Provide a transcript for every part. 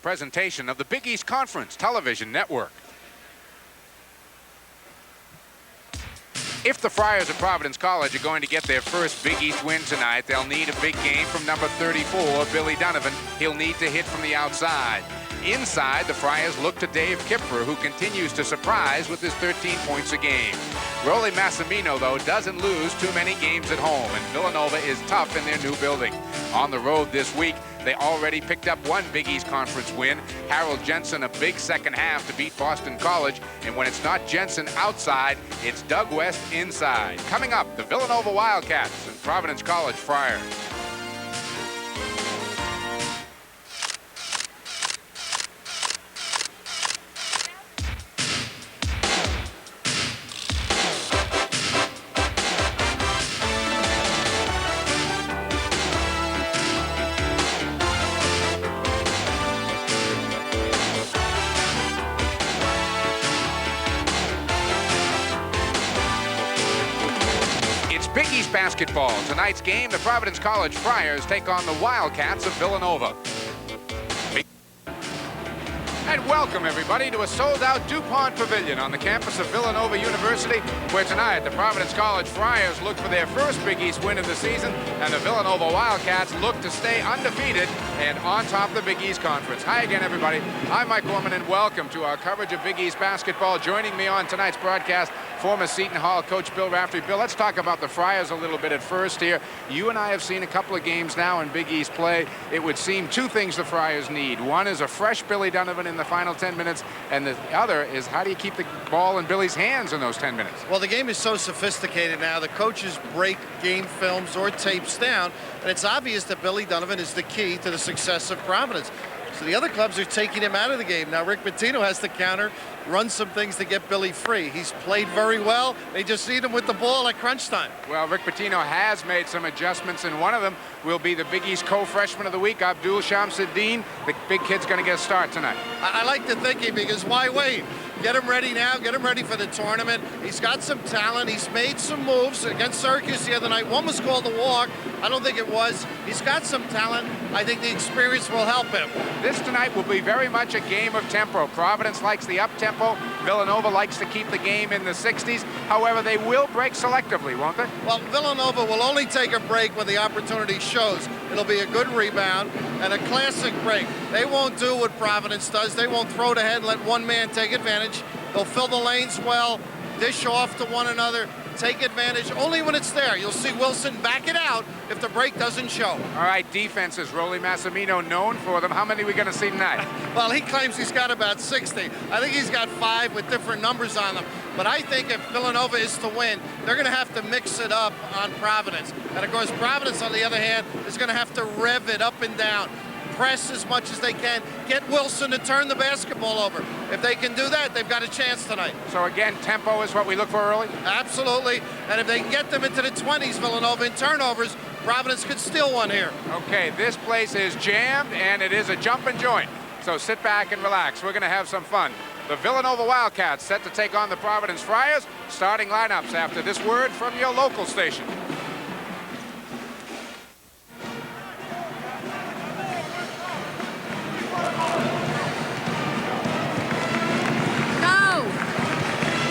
presentation of the Big East Conference Television Network. If the Friars of Providence College are going to get their first Big East win tonight, they'll need a big game from number 34, Billy Donovan. He'll need to hit from the outside. Inside, the Friars look to Dave Kipfer, who continues to surprise with his 13 points a game. Rolly Massimino, though, doesn't lose too many games at home, and Villanova is tough in their new building. On the road this week, they already picked up one Big East Conference win. Harold Jensen, a big second half to beat Boston College. And when it's not Jensen outside, it's Doug West inside. Coming up, the Villanova Wildcats and Providence College Friars. Big East basketball. Tonight's game, the Providence College Friars take on the Wildcats of Villanova. And welcome, everybody, to a sold-out DuPont Pavilion on the campus of Villanova University, where tonight the Providence College Friars look for their first Big East win of the season, and the Villanova Wildcats look to stay undefeated and on top of the Big East Conference. Hi again, everybody. I'm Mike Gorman, and welcome to our coverage of Big East basketball. Joining me on tonight's broadcast, former Seton Hall coach Bill Raftery. Bill, let's talk about the Friars a little bit at first here. You and I have seen a couple of games now in Big East play. It would seem two things the Friars need. One is a fresh Billy Donovan in the final 10 minutes, and the other is how do you keep the ball in Billy's hands in those 10 minutes? Well, the game is so sophisticated now. The coaches break game films or tapes down, and it's obvious that Billy Donovan is the key to the success of Providence. So the other clubs are taking him out of the game. Now Rick Pitino has to counter, run some things to get Billy free. He's played very well. They just need him with the ball at crunch time. Well, Rick Pitino has made some adjustments, and one of them will be the Big East co-freshman of the week, Abdul Shamsuddin. The big kid's going to get a start tonight. I like the thinking because why wait? Get him ready now. Get him ready for the tournament. He's got some talent. He's made some moves against Syracuse the other night. One was called a walk. I don't think it was. He's got some talent. I think the experience will help him. This tonight will be very much a game of tempo. Providence likes the up-tempo. Villanova likes to keep the game in the 60s. However, they will break selectively, won't they? Well, Villanova will only take a break when the opportunity shows. It'll be a good rebound and a classic break. They won't do what Providence does. They won't throw it ahead and let one man take advantage. They'll fill the lanes well, dish off to one another, take advantage only when it's there. You'll see Wilson back it out if the break doesn't show. All right, defenses, Rolly Massimino known for them. How many are we going to see tonight? Well, he claims he's got about 60. I think he's got 5 with different numbers on them. But I think if Villanova is to win, they're going to have to mix it up on Providence. And, of course, Providence, on the other hand, is going to have to rev it up and down. Press as much as they can. Get Wilson to turn the basketball over. If they can do that, they've got a chance tonight. So again, tempo is what we look for early? Absolutely. And if they can get them into the 20s, Villanova, in turnovers, Providence could steal one here. Okay, this place is jammed, and it is a jumping joint. So sit back and relax. We're going to have some fun. The Villanova Wildcats set to take on the Providence Friars. Starting lineups after this word from your local station.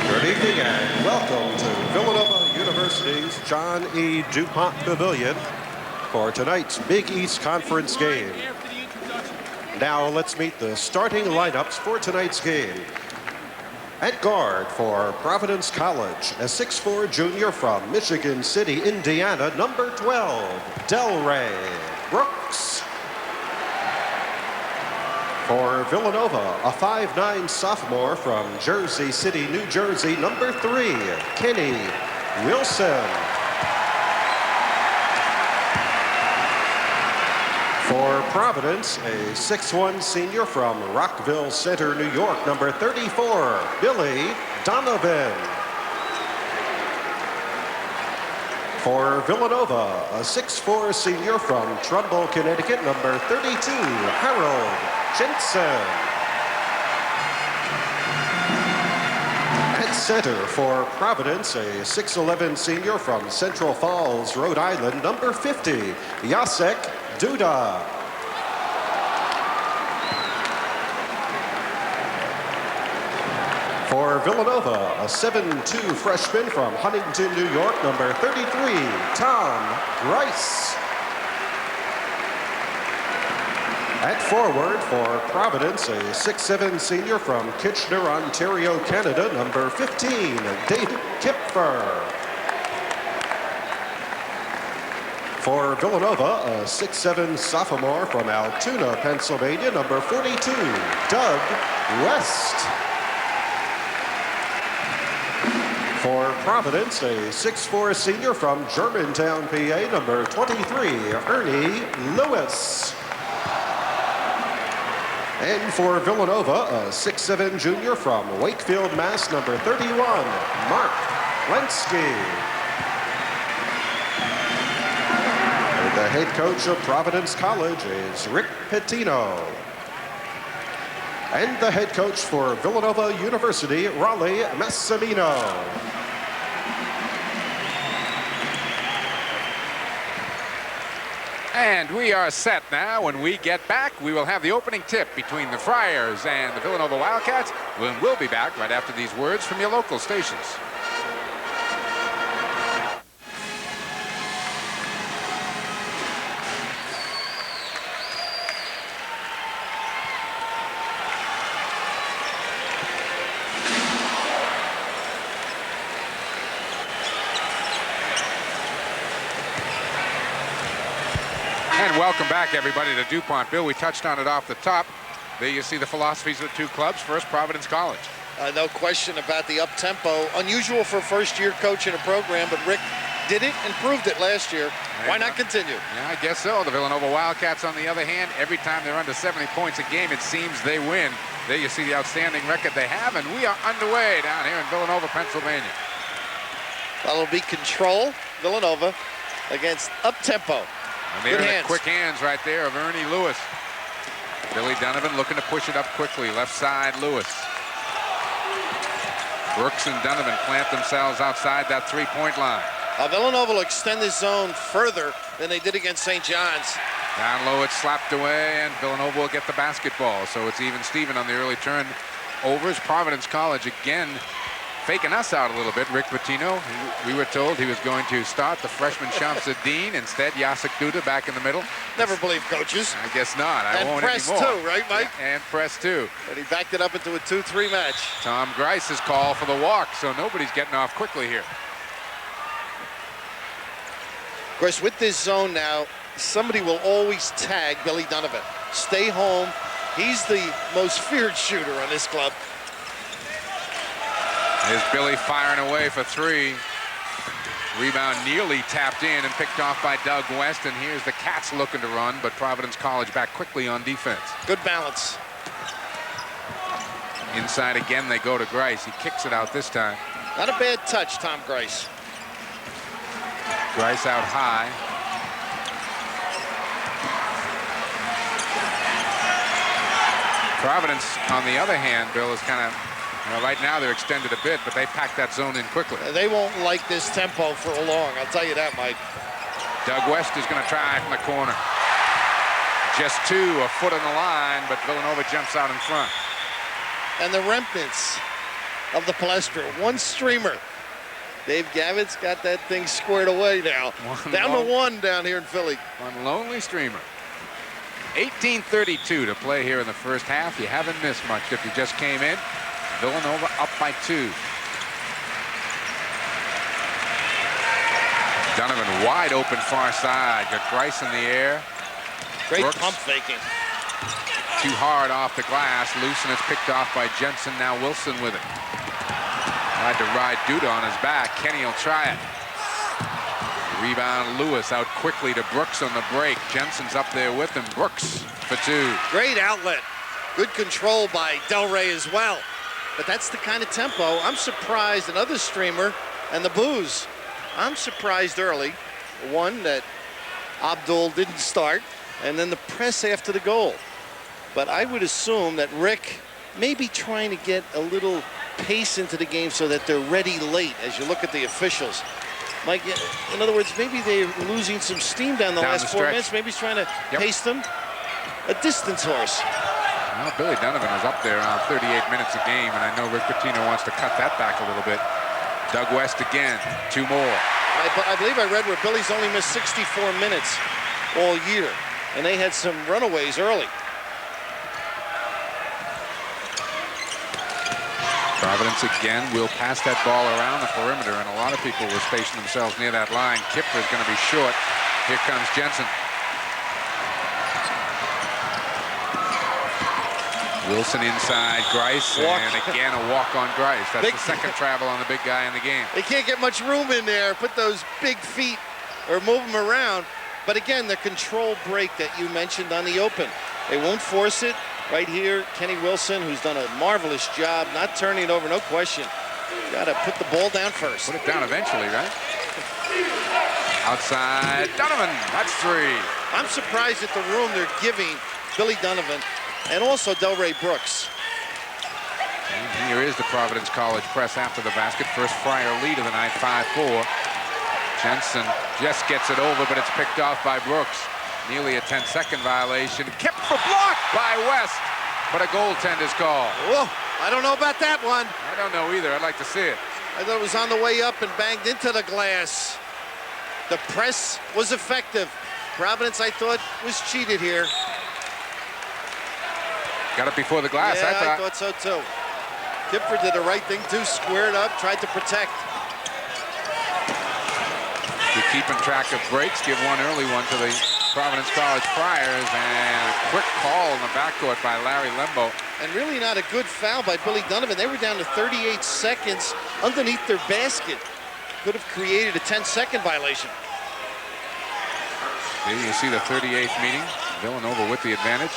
Good evening and welcome to Villanova University's John E. DuPont Pavilion for tonight's Big East Conference game. Now let's meet the starting lineups for tonight's game. At guard for Providence College, a 6'4" junior from Michigan City, Indiana, number 12, Delray Brooks. For Villanova, a 5'9" sophomore from Jersey City, New Jersey, number 3, Kenny Wilson. For Providence, a 6'1" senior from Rockville Center, New York, number 34, Billy Donovan. For Villanova, a 6'4" senior from Trumbull, Connecticut, number 32, Harold Jensen. At center for Providence, a 6'11" senior from Central Falls, Rhode Island, number 50, Jacek Duda. For Villanova, a 7'2" freshman from Huntington, New York, number 33, Tom Grice. At forward for Providence, a 6'7" senior from Kitchener, Ontario, Canada, number 15, David Kipfer. For Villanova, a 6'7" sophomore from Altoona, Pennsylvania, number 42, Doug West. For Providence, a 6'4" senior from Germantown, PA, number 23, Ernie Lewis. And for Villanova, a 6'7" junior from Wakefield, Mass, number 31, Mark Lenski. The head coach of Providence College is Rick Pitino. And the head coach for Villanova University, Raleigh Massimino. And we are set now. When we get back, we will have the opening tip between the Friars and the Villanova Wildcats. We'll be back right after these words from your local stations. And welcome back, everybody, to DuPont. Bill, we touched on it off the top. There you see the philosophies of the two clubs. First, Providence College. No question about the up-tempo. Unusual for a first-year coach in a program, but Rick did it and proved it last year. Why not continue? Yeah, I guess so. The Villanova Wildcats, on the other hand, every time they're under 70 points a game, it seems they win. There you see the outstanding record they have, and we are underway down here in Villanova, Pennsylvania. Well, it'll be control, Villanova, against up-tempo. And there are the quick hands right there of Ernie Lewis. Billy Donovan looking to push it up quickly. Left side, Lewis. Brooks and Donovan plant themselves outside that three-point line. Villanova will extend this zone further than they did against St. John's. Down low, it's slapped away, and Villanova will get the basketball. So it's even Steven on the early turn overs. Providence College again faking us out a little bit. Rick Pitino, we were told he was going to start the freshman Shamsa Dean. Instead, Jacek Duda back in the middle. Never believe coaches. I guess not. I won't press anymore. too, right, Mike? Yeah, and press too. And he backed it up into a 2-3 match. Tom Grice's call for the walk, so nobody's getting off quickly here. Of course, with this zone now, somebody will always tag Billy Donovan. Stay home. He's the most feared shooter on this club. Here's Billy firing away for three. Rebound nearly tapped in and picked off by Doug West. And here's the Cats looking to run, but Providence College back quickly on defense. Good balance. Inside again, they go to Grice. He kicks it out this time. Not a bad touch, Tom Grice. Grice out high. Providence, on the other hand, Bill, is kind of, right now they're extended a bit, but they pack that zone in quickly. They won't like this tempo for long, I'll tell you that, Mike. Doug West is going to try from the corner. Just two, a foot on the line, but Villanova jumps out in front. And the remnants of the Palestra, one streamer. Dave Gavitt's got that thing squared away now. Down to one down here in Philly. One lonely streamer. 18:32 to play here in the first half. You haven't missed much if you just came in. Villanova up by 2. Donovan wide open far side. Got Grice in the air. Great Brooks. pump faking. Too hard off the glass. Loose, and it's picked off by Jensen. Now Wilson with it. Tried to ride Duda on his back. Kenny will try it. Rebound Lewis out quickly to Brooks on the break. Jensen's up there with him. Brooks for 2. Great outlet. Good control by Del Rey as well. But that's the kind of tempo. I'm surprised another streamer and the Booze. I'm surprised early. One, that Abdul didn't start, and then the press after the goal. But I would assume that Rick may be trying to get a little pace into the game so that they're ready late as you look at the officials. Mike, in other words, maybe they're losing some steam down the last 4 minutes. Maybe he's trying to pace them. A distance horse. Well, Billy Donovan was up there around 38 minutes a game, and I know Rick Pitino wants to cut that back a little bit. Doug West again, 2 more. I believe I read where Billy's only missed 64 minutes all year, and they had some runaways early. Providence again will pass that ball around the perimeter, and a lot of people were spacing themselves near that line. Kipfer's going to be short. Here comes Jensen. Wilson inside Grice, and again a walk on Grice. That's the second travel on the big guy in the game. They can't get much room in there. Put those big feet or move them around. But again, the control break that you mentioned on the open. They won't force it. Right here, Kenny Wilson, who's done a marvelous job, not turning it over, no question. Got to put the ball down first. Put it down eventually, right? Outside, Donovan, that's 3. I'm surprised at the room they're giving Billy Donovan and also Delray Brooks. And here is the Providence College press after the basket. First Friar lead of the night, 5-4. Jensen just gets it over, but it's picked off by Brooks. Nearly a 10-second violation. Kept for block by West, but a goaltender's call. Whoa, I don't know about that one. I don't know either. I'd like to see it. I thought it was on the way up and banged into the glass. The press was effective. Providence, I thought, was cheated here. Got it before the glass, yeah, I thought so too. Kipfer did the right thing too, squared up, tried to protect. You're keeping track of breaks. Give one early one to the Providence College Friars, and a quick call in the backcourt by Larry Lembo. And really not a good foul by Billy Donovan. They were down to 38 seconds underneath their basket. Could have created a 10-second violation. There you see the 38th meeting. Villanova with the advantage.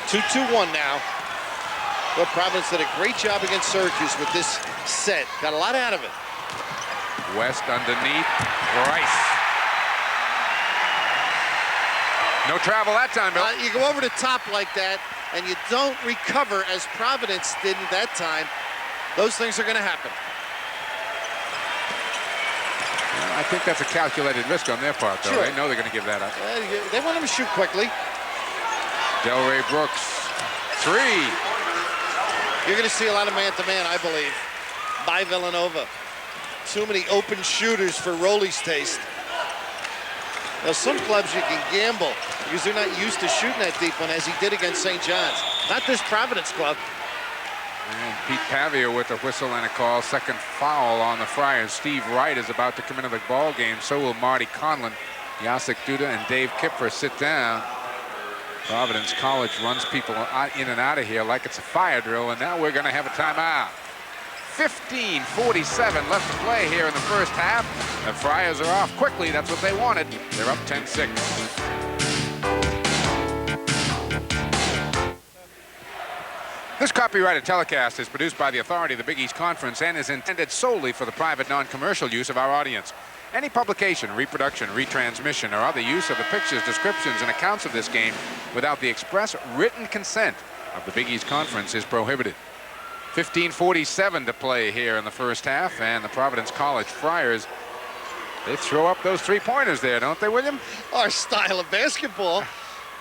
2-2-1 now. Well, Providence did a great job against Syracuse with this set. Got a lot out of it. West underneath. Grice. No travel that time, Bill. You go over the top like that, and you don't recover as Providence didn't that time. Those things are going to happen. Well, I think that's a calculated risk on their part, though. Sure. They know they're going to give that up. They want him to shoot quickly. Delray Brooks, 3. You're going to see a lot of man-to-man, I believe, by Villanova. Too many open shooters for Rowley's taste. Now, some clubs you can gamble because they're not used to shooting that deep one, as he did against St. John's. Not this Providence club. And Pete Pavia with a whistle and a call. Second foul on the Friars. Steve Wright is about to come into the ball game. So will Marty Conlon. Jacek Duda and Dave Kipfer sit down. Providence College runs people in and out of here like it's a fire drill, and now we're going to have a timeout. 15:47 left to play here in the first half. The Friars are off quickly. That's what they wanted. They're up 10-6. This copyrighted telecast is produced by the authority of the Big East Conference and is intended solely for the private, non-commercial use of our audience. Any publication, reproduction, retransmission, or other use of the pictures, descriptions, and accounts of this game without the express written consent of the Big East Conference is prohibited. 15:47 to play here in the first half, and the Providence College Friars, they throw up those 3-pointers there, don't they, William? Our style of basketball.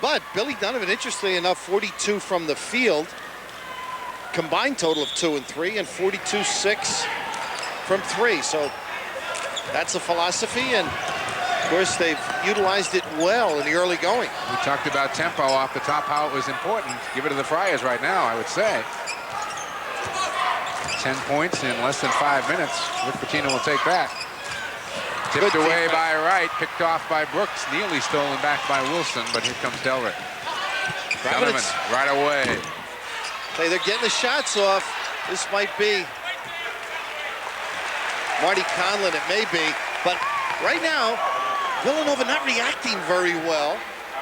But Billy Donovan, interestingly enough, 42 from the field. Combined total of 2 and 3, and 42-6 from 3. So that's a philosophy, and of course they've utilized it well in the early going. We talked about tempo off the top, how it was important. Give it to the Friars right now, I would say. 10 points in less than 5 minutes. Rick Pitino will take that. Tipped away by Wright, picked off by Brooks, nearly stolen back by Wilson, but here comes Delray. Donovan right away. Hey, they're getting the shots off. This might be Marty Conlon, it may be, but right now, Villanova not reacting very well,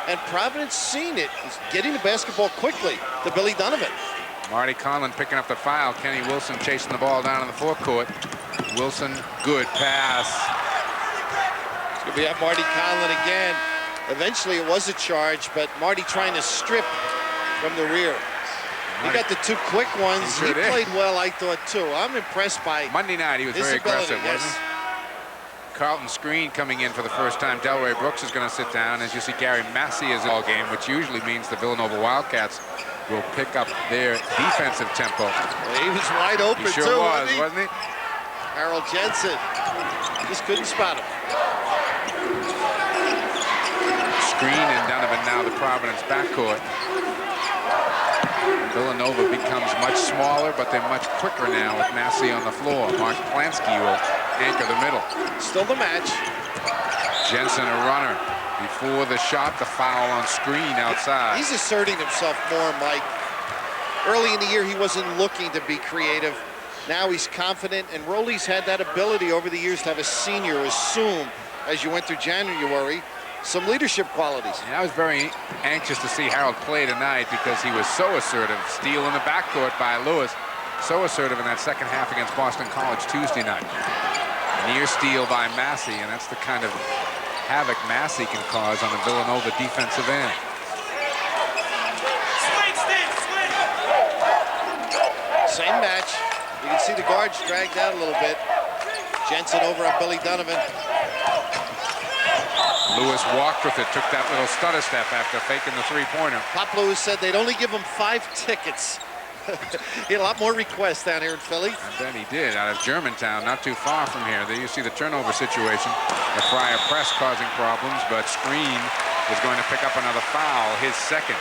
and Providence seeing it, is getting the basketball quickly to Billy Donovan. Marty Conlon picking up the foul. Kenny Wilson chasing the ball down in the forecourt. Wilson, good pass. It's going to be at Marty Conlon again. Eventually it was a charge, but Marty trying to strip from the rear. He got the 2 quick ones. He played well, I thought, too. I'm impressed by Monday night, he was his very ability, aggressive, wasn't he? Carlton screen coming in for the first time. Delray Brooks is going to sit down. As you see, Gary Massey is all game, which usually means the Villanova Wildcats will pick up their defensive tempo. Well, he was wide open, he sure too, wasn't he? Harold Jensen just couldn't spot him. Screen and Donovan now the Providence backcourt. Villanova becomes much smaller, but they're much quicker now with Massey on the floor. Mark Plansky will anchor the middle. Still the match. Jensen a runner. Before the shot, the foul on screen outside. He's asserting himself more, Mike. Early in the year, he wasn't looking to be creative. Now he's confident, and Rolly's had that ability over the years to have a senior assume, as you went through January, some leadership qualities. And I was very anxious to see Harold play tonight because he was so assertive. Steal in the backcourt by Lewis. So assertive in that second half against Boston College Tuesday night. Near steal by Massey, and that's the kind of havoc Massey can cause on the Villanova defensive end. Same match. You can see the guards dragged out a little bit. Jensen over on Billy Donovan. Lewis walked with it, took that little stutter step after faking the three-pointer. Pop Lewis said they'd only give him 5 tickets. He had a lot more requests down here in Philly. I bet he did, out of Germantown, not too far from here. There you see the turnover situation. The Friar press causing problems, but Screen is going to pick up another foul, his second.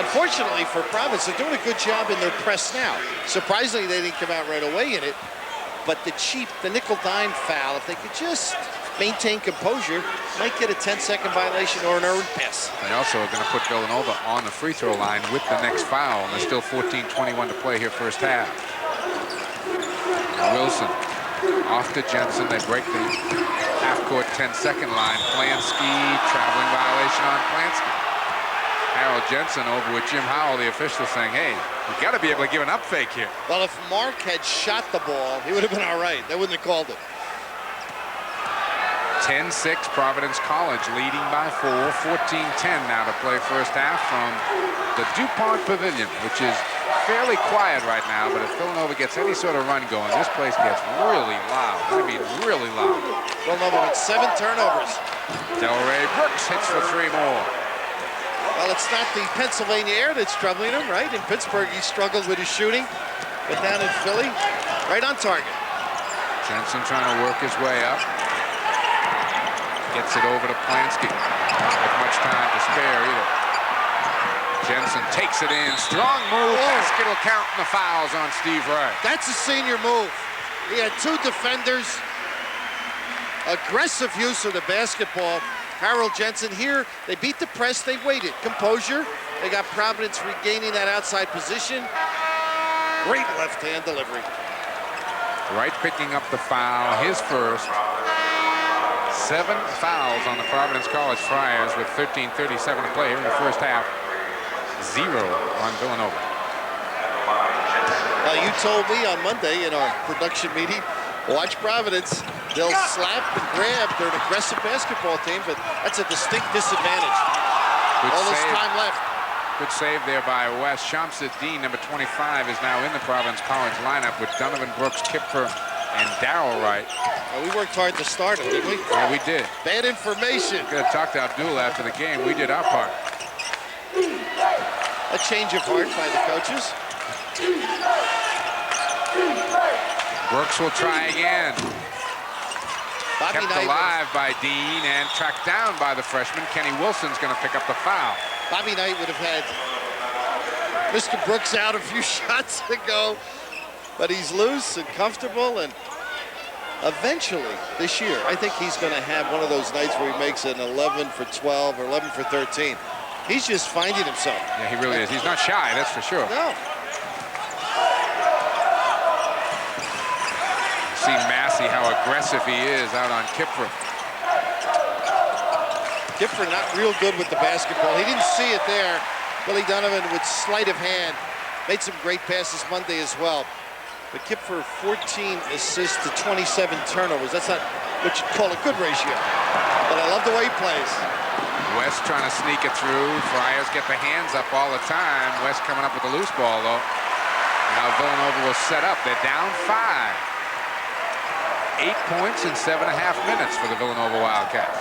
Unfortunately for Providence, they're doing a good job in their press now. Surprisingly, they didn't come out right away in it. But the nickel-dime foul, if they could just maintain composure, might get a 10-second violation or an earned pass. They also are going to put Villanova on the free throw line with the next foul, and there's still 14:21 to play here first half. Wilson off to Jensen. They break the half-court 10-second line. Plansky, traveling violation on Plansky. Harold Jensen over with Jim Howell, the official, saying, hey, we got to be able to give an up fake here. Well, if Mark had shot the ball, he would have been all right. They wouldn't have called it. 10-6, Providence College leading by 4. 14-10 now to play first half from the DuPont Pavilion, which is fairly quiet right now, but if Villanova gets any sort of run going, this place gets really loud. I mean, really loud. Villanova with 7 turnovers. Delray Brooks hits for 3 more. Well, it's not the Pennsylvania air that's troubling him, right? In Pittsburgh, he struggled with his shooting, but down in Philly, right on target. Jensen trying to work his way up. Gets it over to Plansky. Not with much time to spare either. Jensen takes it in. Strong move. Basket will count, and the fouls on Steve Wright. That's a senior move. He had 2 defenders. Aggressive use of the basketball. Harold Jensen here, they beat the press, they waited. Composure, they got Providence regaining that outside position. Great left-hand delivery. Wright picking up the foul, his first. 7 fouls on the Providence College Friars with 13:37 to play here in the first half. 0 on Villanova. Well, you told me on Monday in our production meeting, watch Providence. They'll slap and grab. They're an aggressive basketball team, but that's a distinct disadvantage. All this time left. Good save there by West. Shamsuddin, number 25, is now in the Providence College lineup with Donovan, Brooks, Kipfer, and Darrell Wright. Well, we worked hard to start him, didn't we? Yeah, we did. Bad information. Could have talked to Abdul after the game. We did our part. A change of heart by the coaches. Brooks will try again. Bobby Kept Knight alive by Dean and tracked down by the freshman. Kenny Wilson's going to pick up the foul. Bobby Knight would have had Mr. Brooks out a few shots ago, but he's loose and comfortable, and eventually this year, I think he's going to have one of those nights where he makes an 11 for 12 or 11 for 13. He's just finding himself. Yeah, he really is. He's not shy, that's for sure. No. See Massey, how aggressive he is out on Kipfer. Kipfer not real good with the basketball. He didn't see it there. Billy Donovan with sleight of hand. Made some great passes Monday as well. But Kipfer 14 assists to 27 turnovers. That's not what you'd call a good ratio. But I love the way he plays. West trying to sneak it through. Friars get the hands up all the time. West coming up with the loose ball, though. Now Villanova will set up. They're down 5. 8 points in 7.5 minutes for the Villanova Wildcats.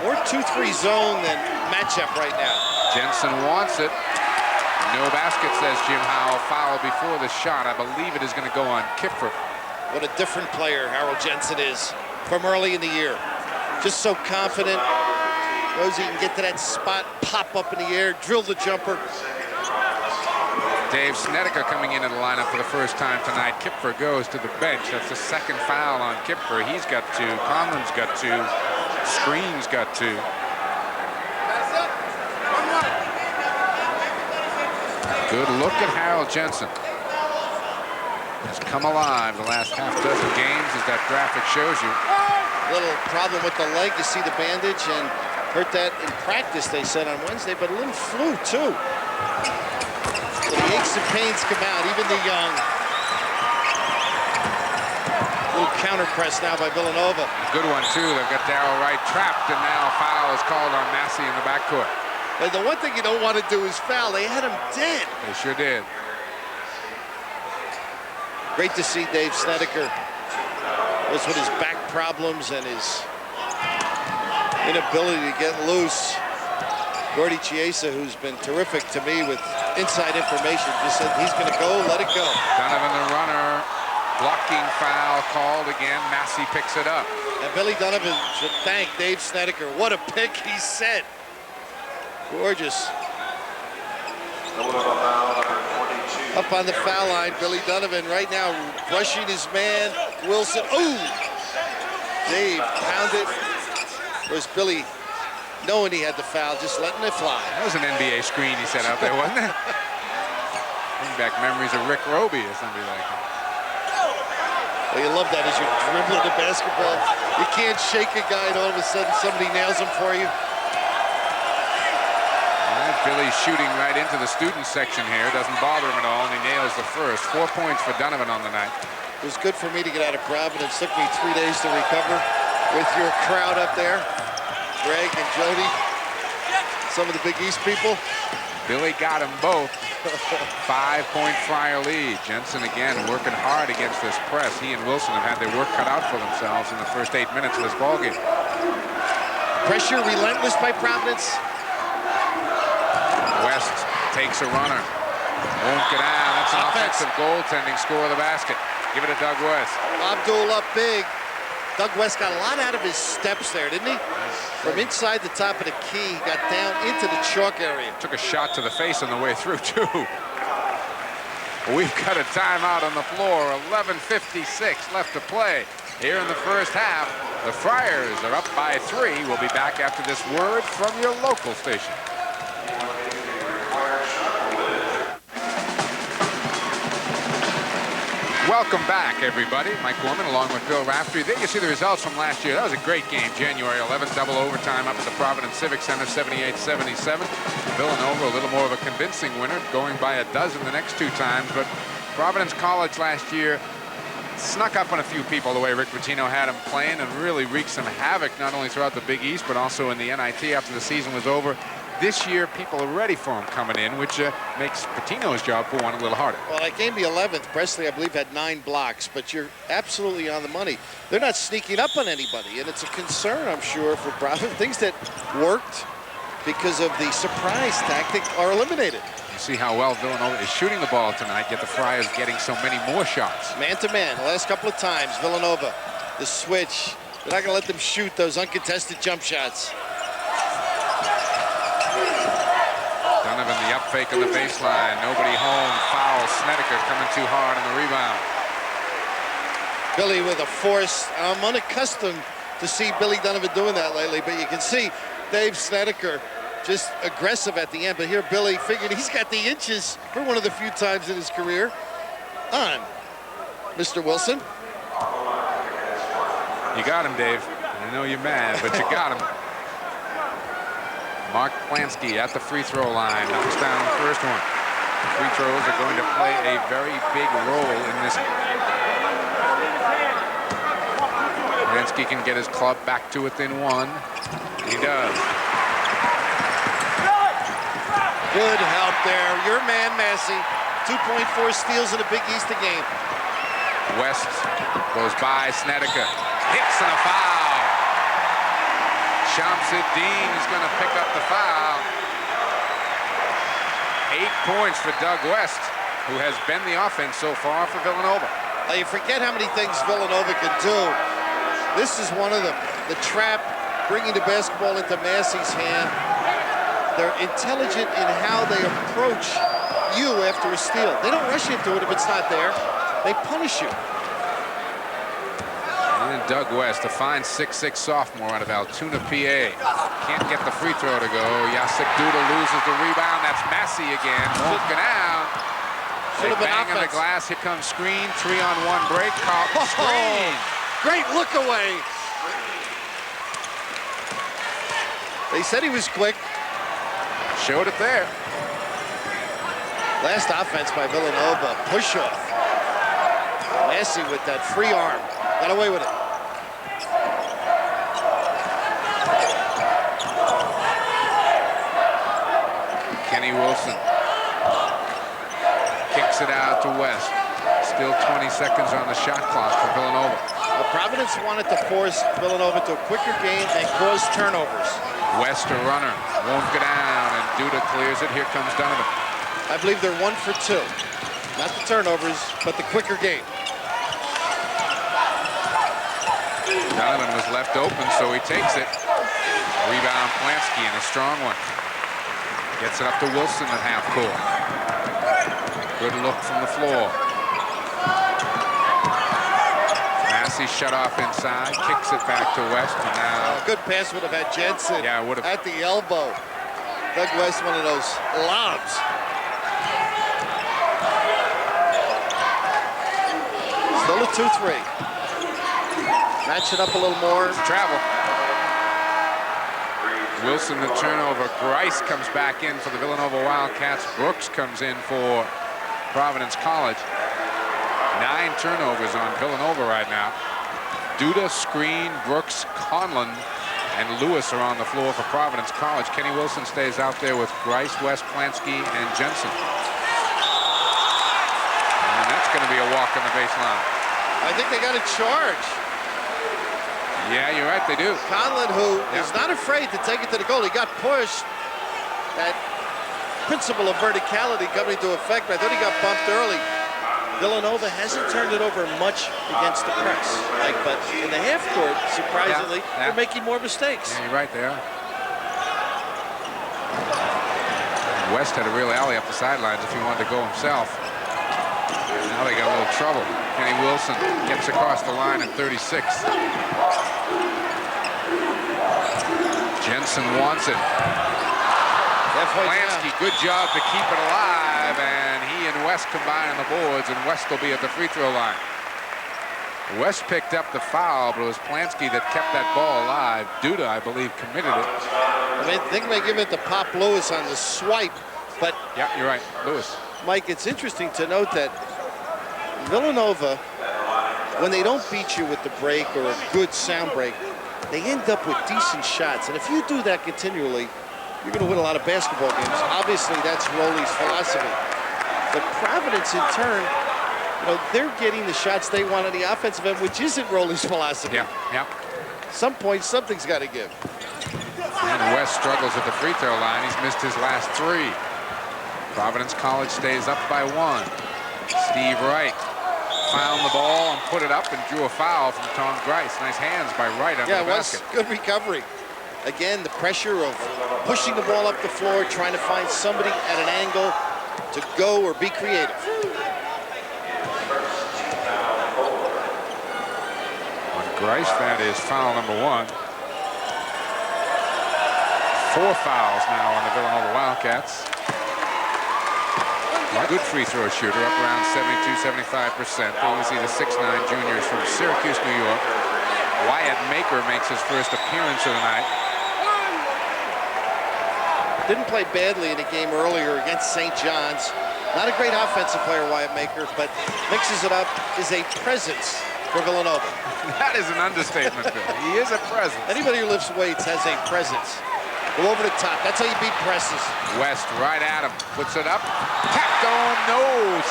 More 2-3 zone than matchup right now. Jensen wants it. No basket, says Jim Howell. Foul before the shot. I believe it is going to go on Kipfer. What a different player Harold Jensen is from early in the year. Just so confident. Knows he can get to that spot, pop up in the air, drill the jumper. Dave Snedeker coming into the lineup for the first time tonight. Kipfer goes to the bench. That's the second foul on Kipfer. He's got 2. Conlon's got 2. Screen's got 2. Good look at Harold Jensen. Has come alive the last half dozen games, as that graphic shows you. Little problem with the leg. You see the bandage, and hurt that in practice, they said on Wednesday, but a little flu, too. So the aches and pains come out, even the young. Little counter press now by Villanova. Good one, too. They've got Darrell Wright trapped, and now a foul is called on Massey in the backcourt. But the one thing you don't want to do is foul. They had him dead. They sure did. Great to see Dave Snedeker. Was with his back problems and his inability to get loose. Gordy Chiesa, who's been terrific to me with inside information, just said he's going to go, let it go. Donovan the runner. Blocking foul called again. Massey picks it up. And Billy Donovan should thank Dave Snedeker. What a pick he set. Gorgeous. Up on the foul line, Billy Donovan right now rushing his man, Wilson. Ooh! Dave pounded. Of course, Billy, knowing he had the foul, just letting it fly. That was an NBA screen he set out there, wasn't it? Bring back memories of Rick Roby or somebody like that. Well, you love that as you're dribbling the basketball. You can't shake a guy and all of a sudden somebody nails him for you. Billy's shooting right into the student section here. Doesn't bother him at all, and he nails the first. 4 points for Donovan on the night. It was good for me to get out of Providence. Took me 3 days to recover with your crowd up there. Greg and Jody, some of the Big East people. Billy got them both. 5-point Friar lead. Jensen again working hard against this press. He and Wilson have had their work cut out for themselves in the first 8 minutes of this ballgame. Pressure relentless by Providence. West takes a runner. Won't get out. That's an offensive goaltending. Score the basket. Give it to Doug West. Abdul up big. Doug West got a lot out of his steps there, didn't he? From inside the top of the key, he got down into the chalk area. Took a shot to the face on the way through, too. We've got a timeout on the floor. 11:56 left to play here in the first half. The Friars are up by 3. We'll be back after this word from your local station. Welcome back, everybody. Mike Gorman along with Bill Raftery. There you see the results from last year. That was a great game. January 11th, double overtime up at the Providence Civic Center, 78-77. Villanova, a little more of a convincing winner, going by a dozen the next 2 times. But Providence College last year snuck up on a few people the way Rick Pitino had them playing and really wreaked some havoc not only throughout the Big East but also in the NIT after the season was over. This year, people are ready for him coming in, which makes Pitino's job for one a little harder. Well, that game, the 11th, Presley, I believe, had 9 blocks, but you're absolutely on the money. They're not sneaking up on anybody, and it's a concern, I'm sure, for Providence. Things that worked because of the surprise tactic are eliminated. You see how well Villanova is shooting the ball tonight, yet the Friars getting so many more shots. Man-to-man, the last couple of times, Villanova, the switch. They're not going to let them shoot those uncontested jump shots. Donovan, the up fake on the baseline. Nobody home. Foul. Snedeker coming too hard on the rebound. Billy with a force. I'm unaccustomed to see Billy Donovan doing that lately, but you can see Dave Snedeker just aggressive at the end. But here Billy figured he's got the inches for one of the few times in his career on Mr. Wilson. You got him, Dave. I know you're mad, but you got him. Mark Plansky at the free throw line. Knocks down the first one. Free throws are going to play a very big role in this. Plansky can get his club back to within 1. He does. Good help there. Your man, Massey. 2.4 steals in a Big East game. West goes by Snedeker. hits and a foul. Shamsuddin is going to pick up the foul. 8 points for Doug West, who has been the offense so far for Villanova. You forget how many things Villanova can do. This is one of them. The trap, bringing the basketball into Massey's hand. They're intelligent in how they approach you after a steal. They don't rush into it if it's not there. They punish you. And Doug West, a fine 6'6" sophomore out of Altoona, PA. Can't get the free throw to go. Jacek Duda loses the rebound. That's Massey again. Won't go down. They bang on the glass. Here comes screen. 3-on-1 break. Carlton screen. Great look away. They said he was quick. Showed it there. Last offense by Villanova. Push off. Massey with that free arm. Got away with it. Kenny Wilson kicks it out to West. Still 20 seconds on the shot clock for Villanova. Well, Providence wanted to force Villanova to a quicker game and cause turnovers. West a runner. Won't go down, and Duda clears it. Here comes Donovan. I believe they're 1 for 2. Not the turnovers, but the quicker game. Donovan was left open, so he takes it. Rebound Plansky, and a strong one. Gets it up to Wilson at half court. Good look from the floor. Massey shut off inside, kicks it back to West, and now... A good pass would have had Jensen at the elbow. Doug West, one of those lobs. Still a 2-3. Match it up a little more. Travel. Wilson the turnover. Grice comes back in for the Villanova Wildcats. Brooks comes in for Providence College. 9 turnovers on Villanova right now. Duda, Screen, Brooks, Conlon, and Lewis are on the floor for Providence College. Kenny Wilson stays out there with Grice, West, Plansky, and Jensen. And that's going to be a walk on the baseline. I think they got a charge. Yeah, you're right, they do. Conlon, who is not afraid to take it to the goal. He got pushed. That principle of verticality coming to effect. I thought he got bumped early. Villanova hasn't turned it over much against the press. But in the half court, surprisingly, they're making more mistakes. Yeah, you're right, they are. West had a real alley up the sidelines if he wanted to go himself. Now they got a little trouble. Kenny Wilson gets across the line at 36. Jensen wants it. Plansky, good job to keep it alive, and he and West combine on the boards, and West will be at the free throw line. West picked up the foul, but it was Plansky that kept that ball alive. Duda, I believe, committed it. I think they give it to Pop Lewis on the swipe, but... Yeah, you're right, Lewis. Mike, it's interesting to note that Villanova, when they don't beat you with the break or a good sound break, they end up with decent shots. And if you do that continually, you're going to win a lot of basketball games. Obviously, that's Rowley's philosophy. But Providence, in turn, they're getting the shots they want on the offensive end, which isn't Rowley's philosophy. Yeah. Some point, something's got to give. And West struggles at the free throw line. He's missed his last 3. Providence College stays up by 1. Steve Wright found the ball and put it up and drew a foul from Tom Grice. Nice hands by Wright under the basket. Good recovery. Again, the pressure of pushing the ball up the floor, trying to find somebody at an angle to go or be creative. On Grice, that is foul number 1. 4 fouls now on the Villanova Wildcats. A good free throw shooter, up around 72-75%. You see the 6'9" juniors from Syracuse, New York. Wyatt Maker makes his first appearance of the night. Didn't play badly in a game earlier against St. John's. Not a great offensive player, Wyatt Maker, but mixes it up, is a presence for Villanova. That is an understatement, Bill. He is a presence. Anybody who lifts weights has a presence. Go over the top. That's how you beat presses. West right at him. Puts it up. Tap dome. No,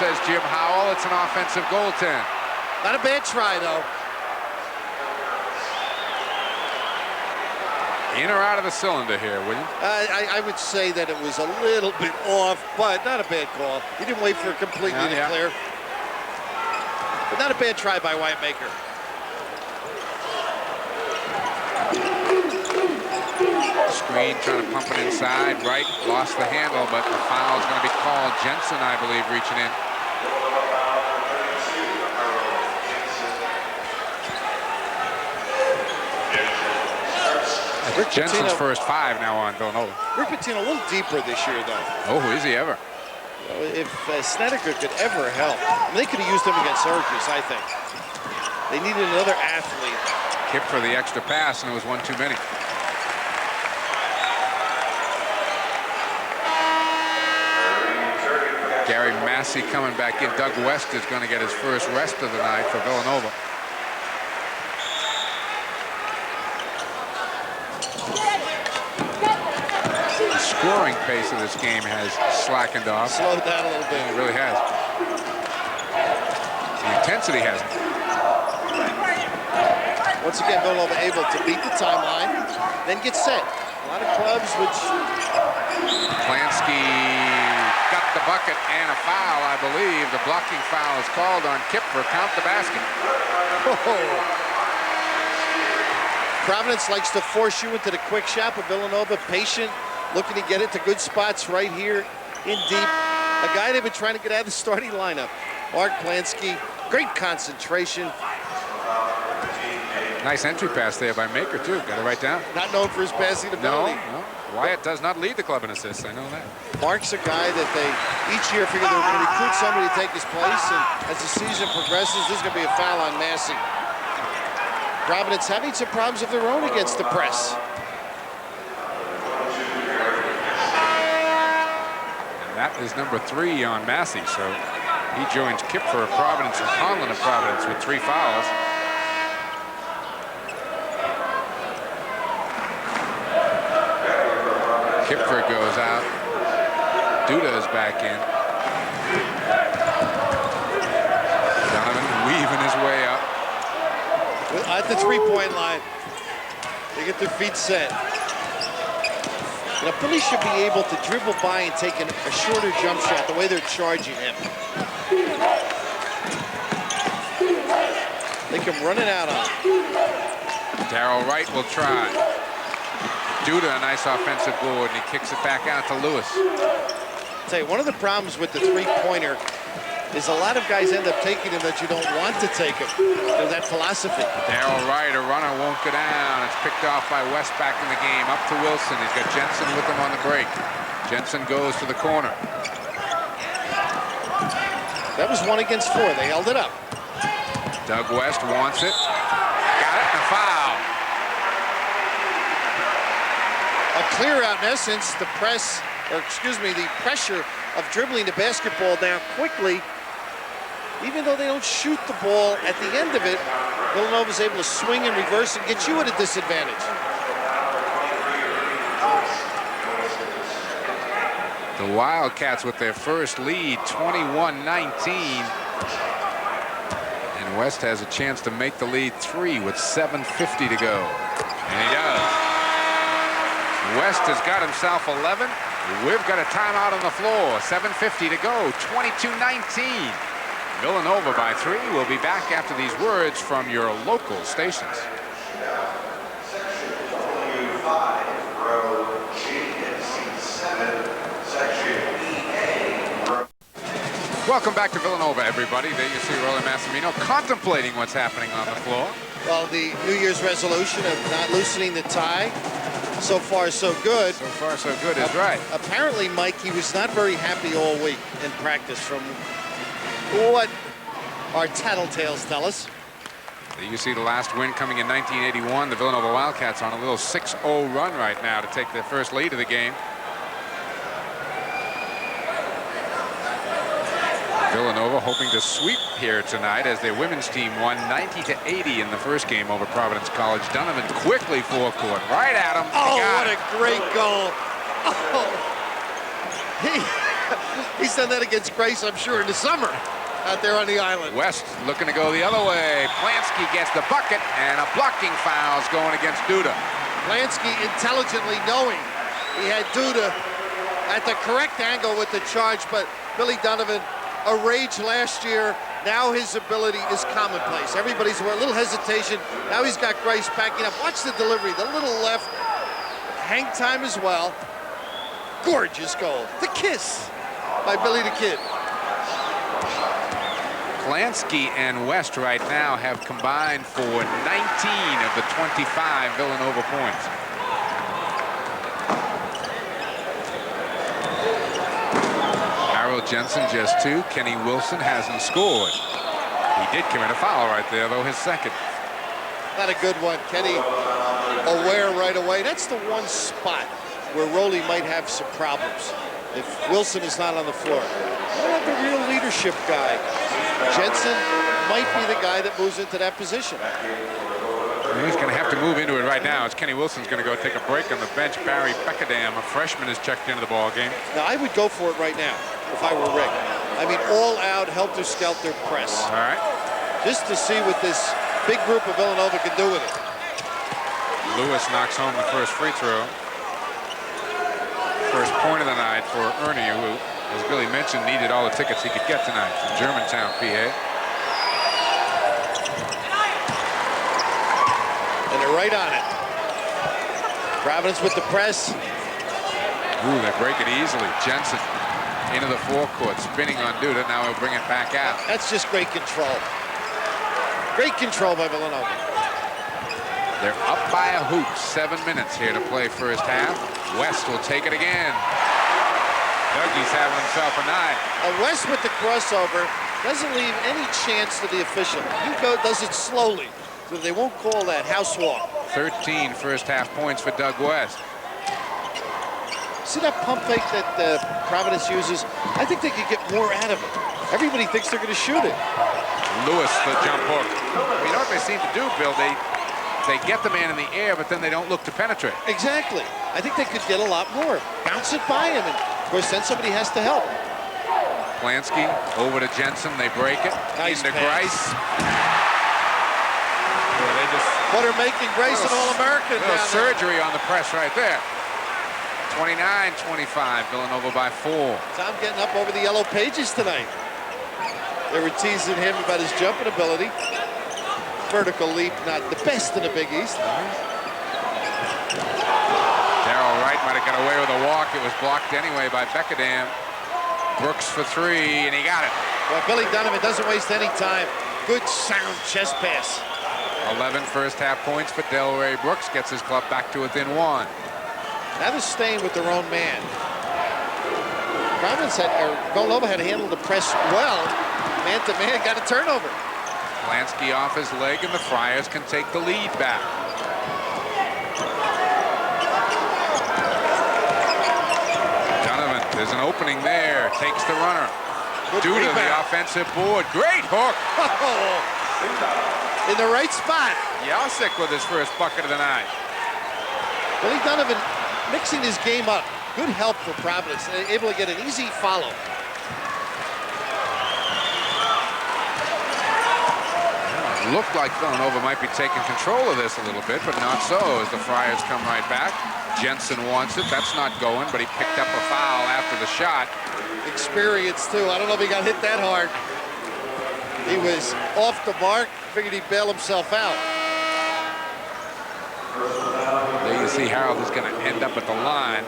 says Jim Howell. It's an offensive goaltend. Not a bad try, though. In or out of the cylinder here, William? I would say that it was a little bit off, but not a bad call. He didn't wait for it completely to clear. But not a bad try by Whitemaker. Screen trying to pump it inside. Wright lost the handle, but the foul is going to be called. Jensen, I believe, reaching in. Jensen's first 5 now on Villanova. Rick Pitino a little deeper this year, though. Oh, is he ever? If Snedeker could ever help, I mean, they could have used him against Syracuse, I think. They needed another athlete. Kip for the extra pass, and it was one too many. Gary Massey coming back in. Doug West is going to get his first rest of the night for Villanova. The scoring pace of this game has slackened off. Slowed down a little bit. It really has. The intensity hasn't. Once again, Villanova able to beat the timeline, then get set. A lot of clubs which... Plansky got the bucket and a foul, I believe. The blocking foul is called on Kipper. Count the basket. Providence likes to force you into the quick shot, but Villanova patient, looking to get it to good spots right here in deep. A guy they've been trying to get out of the starting lineup. Mark Plansky, great concentration. Nice entry pass there by Maker, too. Got it right down. Not known for his passing ability. No. Wyatt does not lead the club in assists. I know that. Mark's a guy that they each year figure they're going to recruit somebody to take his place, and as the season progresses, there's going to be a foul on Massey. Providence having some problems of their own against the press. And that is number 3 on Massey, so he joins Kipfer of Providence and Conlon of Providence with 3 fouls. Kipfer goes out. Duda is back in. Donovan weaving his way up. At the three-point line. They get their feet set. Now, Billy should be able to dribble by and take a shorter jump shot the way they're charging him. They come running out on him. Darrell Wright will try. Duda, a nice offensive board, and he kicks it back out to Lewis. I'll tell you, one of the problems with the three-pointer is a lot of guys end up taking him that you don't want to take him. There's that philosophy. Darrell Wright, a runner, won't go down. It's picked off by West back in the game. Up to Wilson. He's got Jensen with him on the break. Jensen goes to the corner. That was 1 against 4. They held it up. Doug West wants it. Got it, and a foul. A clear out, in essence, the press, or excuse me, the pressure of dribbling the basketball down quickly. Even though they don't shoot the ball at the end of it, Villanova's able to swing and reverse and get you at a disadvantage. The Wildcats with their first lead, 21-19. And West has a chance to make the lead 3 with 7:50 to go. And he does. West has got himself 11. We've got a timeout on the floor. 7:50 to go. 22-19. Villanova by 3. We'll be back after these words from your local stations. Welcome back to Villanova, everybody. There you see Rolly Massimino contemplating what's happening on the floor. Well, the New Year's resolution of not loosening the tie. So far, so good. So far, so good is right. Apparently, Mike, he was not very happy all week in practice from what our tattletales tell us. You see the last win coming in 1981. The Villanova Wildcats on a little 6-0 run right now to take their first lead of the game. Villanova hoping to sweep here tonight as their women's team won 90-80 in the first game over Providence College. Donovan quickly forecourt, right at him. Oh, what a great goal. Oh. He's done that against Grace, I'm sure, in the summer out there on the island. West looking to go the other way. Plansky gets the bucket, and a blocking foul's going against Duda. Lansky intelligently knowing he had Duda at the correct angle with the charge, but Billy Donovan, a rage last year. Now his ability is commonplace. Everybody's a little hesitation. Now he's got Grice backing up. Watch the delivery, the little left. Hang time as well. Gorgeous goal. The kiss by Billy the Kid. Lansky and West right now have combined for 19 of the 25 Villanova points. Harold Jensen just 2. Kenny Wilson hasn't scored. He did commit a foul right there, though, his second. Not a good one. Kenny aware right away. That's the one spot where Rowley might have some problems if Wilson is not on the floor. Not the real leadership guy. Jensen might be the guy that moves into that position. He's going to have to move into it right now. As Kenny Wilson's going to go take a break on the bench. Barry Beckadam, a freshman, has checked into the ball game. Now, I would go for it right now if I were Rick. I mean, all-out, helter-skelter press. All right. Just to see what this big group of Villanova can do with it. Lewis knocks home the first free throw. First point of the night for Ernie, who, as Billy mentioned, needed all the tickets he could get tonight from Germantown, PA. And they're right on it. Providence with the press. Ooh, they break it easily. Jensen into the forecourt, spinning on Duda. Now he'll bring it back out. That's just great control. Great control by Villanova. They're up by a hoop. 7 minutes here to play first half. West will take it again. Dougie's having himself a night. West with the crossover doesn't leave any chance to the official. Hugo does it slowly, so they won't call that house walk. 13 first half points for Doug West. See that pump fake that Providence uses? I think they could get more out of it. Everybody thinks they're going to shoot it. Lewis, the jump hook. Well, you know what they seem to do, Bill? They get the man in the air, but then they don't look to penetrate. Exactly. I think they could get a lot more. Bounce it by him, and of course then somebody has to help. Lansky over to Jensen. They break it. Nice into pass. Grice. Boy, they just What are making Grice an All-American down there? surgery on the press right there. 29-25, Villanova by 4. Tom getting up over the yellow pages tonight. They were teasing him about his jumping ability. Vertical leap, not the best in the Big East. Darrell Wright might have got away with a walk. It was blocked anyway by Beckadam. Brooks for 3, and he got it. Well, Billy Donovan doesn't waste any time. Good sound chest pass. 11 first half points for Delray Brooks. Gets his club back to within 1. Now they're staying with their own man. Villanova had handled the press well. Man-to-man, got a turnover. Lansky off his leg, and the Friars can take the lead back. Donovan, there's an opening there. Takes the runner. Due to the offensive board. Great hook. In the right spot. Yasic with his first bucket of the night. Billy Donovan mixing his game up. Good help for Providence. They're able to get an easy follow. Looked like Villanova might be taking control of this a little bit, but not so as the Friars come right back. Jensen wants it. That's not going, but he picked up a foul after the shot. Experience, too. I don't know if he got hit that hard. He was off the mark. Figured he'd bail himself out. There you see Harold is going to end up at the line.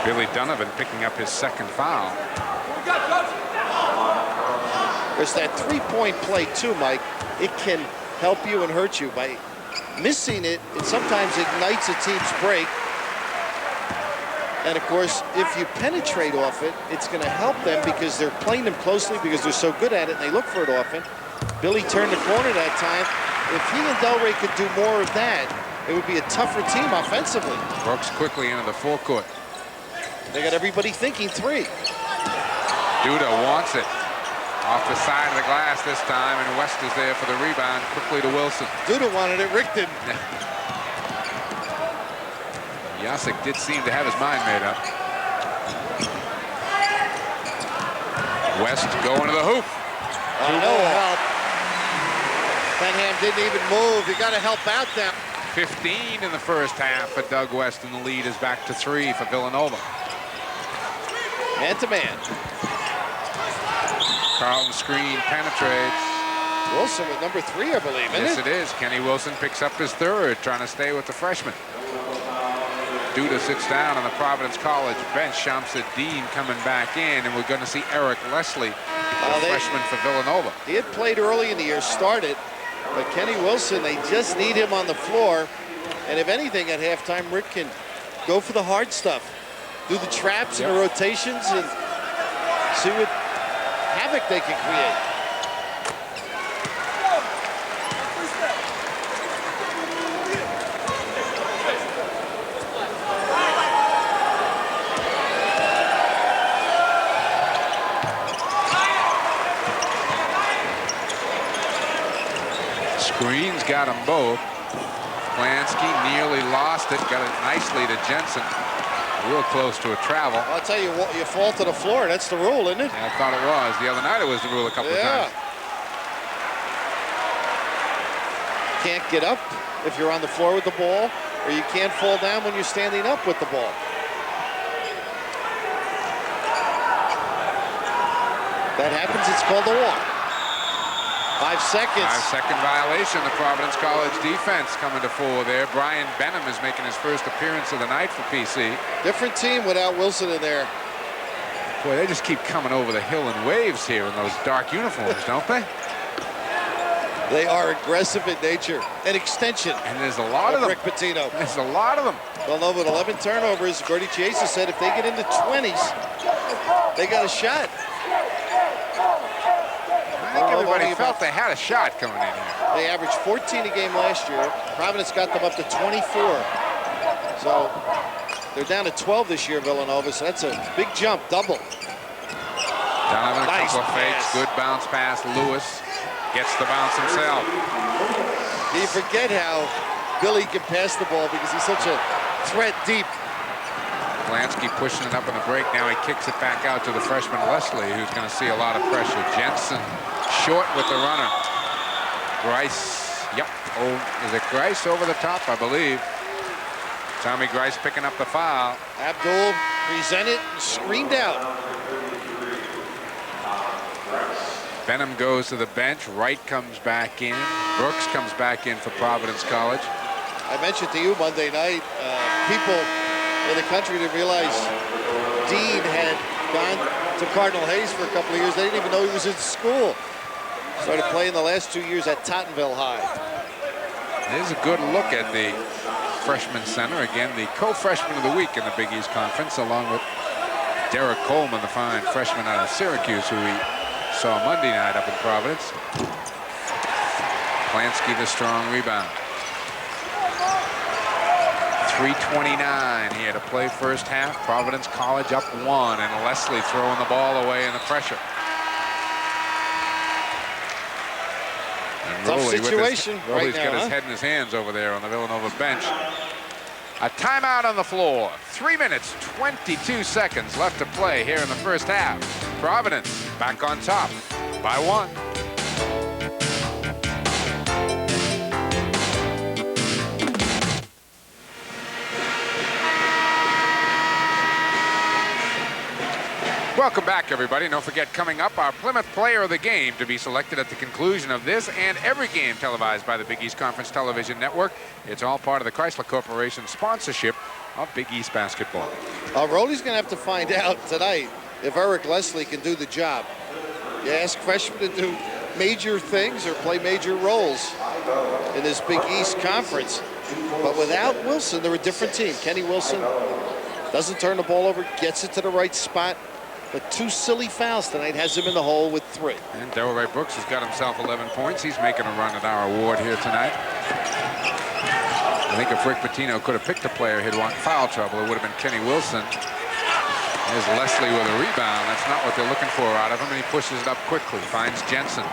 Billy Donovan picking up his second foul. There's that three-point play, too, Mike. It can help you and hurt you. By missing it, it sometimes ignites a team's break. And, of course, if you penetrate off it, it's going to help them because they're playing them closely because they're so good at it and they look for it often. Billy turned the corner that time. If he and Delray could do more of that, it would be a tougher team offensively. Brooks quickly into the forecourt. They got everybody thinking 3. Duda wants it. Off the side of the glass this time, and West is there for the rebound. Quickly to Wilson. Duda wanted it. Rick didn't. Yasic did seem to have his mind made up. West going to the hoop. No help. Benham didn't even move. You got to help out them. 15 in the first half for Doug West, and the lead is back to 3 for Villanova. Man-to-man. Carlton screen penetrates. Wilson with number 3, I believe, isn't Yes, it? it is. Kenny Wilson picks up his 3rd, trying to stay with the freshman. Duda sits down on the Providence College bench. Shamsa Dean coming back in, and we're going to see Eric Leslie, the freshman for Villanova. He had played early in the year, started, but Kenny Wilson, they just need him on the floor. And if anything, at halftime, Rick can go for the hard stuff, do the traps and the rotations, and see what havoc they can create. Green's got them both. Plansky nearly lost it. Got it nicely to Jensen. Real close to a travel. I'll tell you what, you fall to the floor. That's the rule, isn't it? Yeah, I thought it was. The other night it was the rule a couple of times. Can't get up if you're on the floor with the ball, or you can't fall down when you're standing up with the ball. That happens, it's called a walk. 5 seconds. 5-second violation. The Providence College defense coming to 4 there. Brian Benham is making his first appearance of the night for PC. Different team without Wilson in there. Boy, they just keep coming over the hill in waves here in those dark uniforms, don't they? They are aggressive in nature. An extension. And there's a lot of them. Rick Pitino. There's a lot of them. Villanova with 11 turnovers. Gordy Chiesa said if they get into 20s, they got a shot. I think everybody felt they had a shot coming in here. They averaged 14 a game last year. Providence got them up to 24. So they're down to 12 this year, Villanova. So that's a big jump, double. Donovan, a couple of fakes, good bounce pass. Lewis gets the bounce himself. You forget how Billy can pass the ball because he's such a threat deep. Plansky pushing it up in the break. Now he kicks it back out to the freshman Leslie, who's going to see a lot of pressure. Jensen short with the runner. Grice, yep. Oh, is it Grice over the top? I believe. Tommy Grice picking up the foul. Abdul presented and screamed out. Benham goes to the bench. Wright comes back in. Brooks comes back in for Providence College. I mentioned to you Monday night, people in the country didn't realize Dean had gone to Cardinal Hayes for a couple of years. They didn't even know he was in school. Started playing the last 2 years at Tottenville High. There's a good look at the freshman center. Again, the co-freshman of the week in the Big East Conference, along with Derek Coleman, the fine freshman out of Syracuse, who we saw Monday night up in Providence. Plansky, the strong rebound. 3:29 here to play first half. Providence College up 1, and Leslie throwing the ball away in the pressure. And Tough situation Rowley's right now, got his head in his hands over there on the Villanova bench. A timeout on the floor. 3 minutes, 22 seconds left to play here in the first half. Providence back on top by 1. Welcome back, everybody. Don't forget, coming up, our Plymouth Player of the Game to be selected at the conclusion of this and every game televised by the Big East Conference Television Network. It's all part of the Chrysler Corporation sponsorship of Big East basketball. Rowley's going to have to find out tonight if Eric Leslie can do the job. You ask freshmen to do major things or play major roles in this Big East Conference. But without Wilson, they're a different team. Kenny Wilson doesn't turn the ball over, gets it to the right spot. But 2 silly fouls tonight has him in the hole with 3. And Darrell Ray Brooks has got himself 11 points. He's making a run at our award here tonight. I think if Rick Pitino could have picked a player he'd want foul trouble, it would have been Kenny Wilson. There's Leslie with a rebound. That's not what they're looking for out of him, and he pushes it up quickly. Finds Jensen.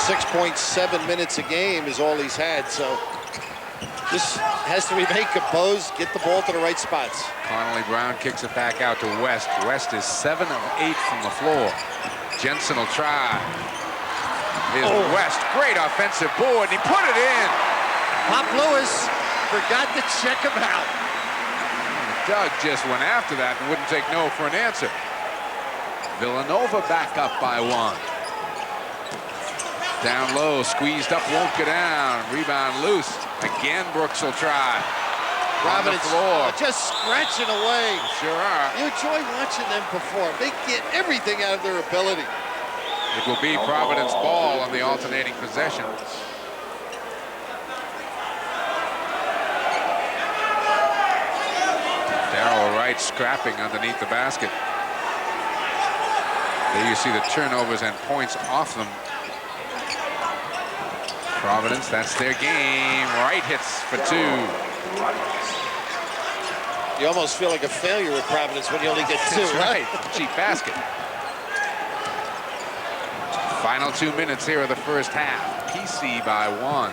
6.7 minutes a game is all he's had, so Just has to remain composed, get the ball to the right spots. Connolly Brown kicks it back out to West. West is 7 of 8 from the floor. Jensen will try. Here's West, great offensive board, and he put it in. Pop Lewis forgot to check him out. Doug just went after that and wouldn't take no for an answer. Villanova back up by 1. Down low, squeezed up, won't go down. Rebound loose. Again, Brooks will try. Providence floor. Just scratching away. Sure are. You enjoy watching them perform. They get everything out of their ability. It will be Providence ball on the alternating possession. Darrell Wright scrapping underneath the basket. There you see the turnovers and points off them. Providence, that's their game. Wright hits for 2. You almost feel like a failure with Providence when you only get 2. That's right. Cheap basket. Final 2 minutes here of the first half. PC by 1.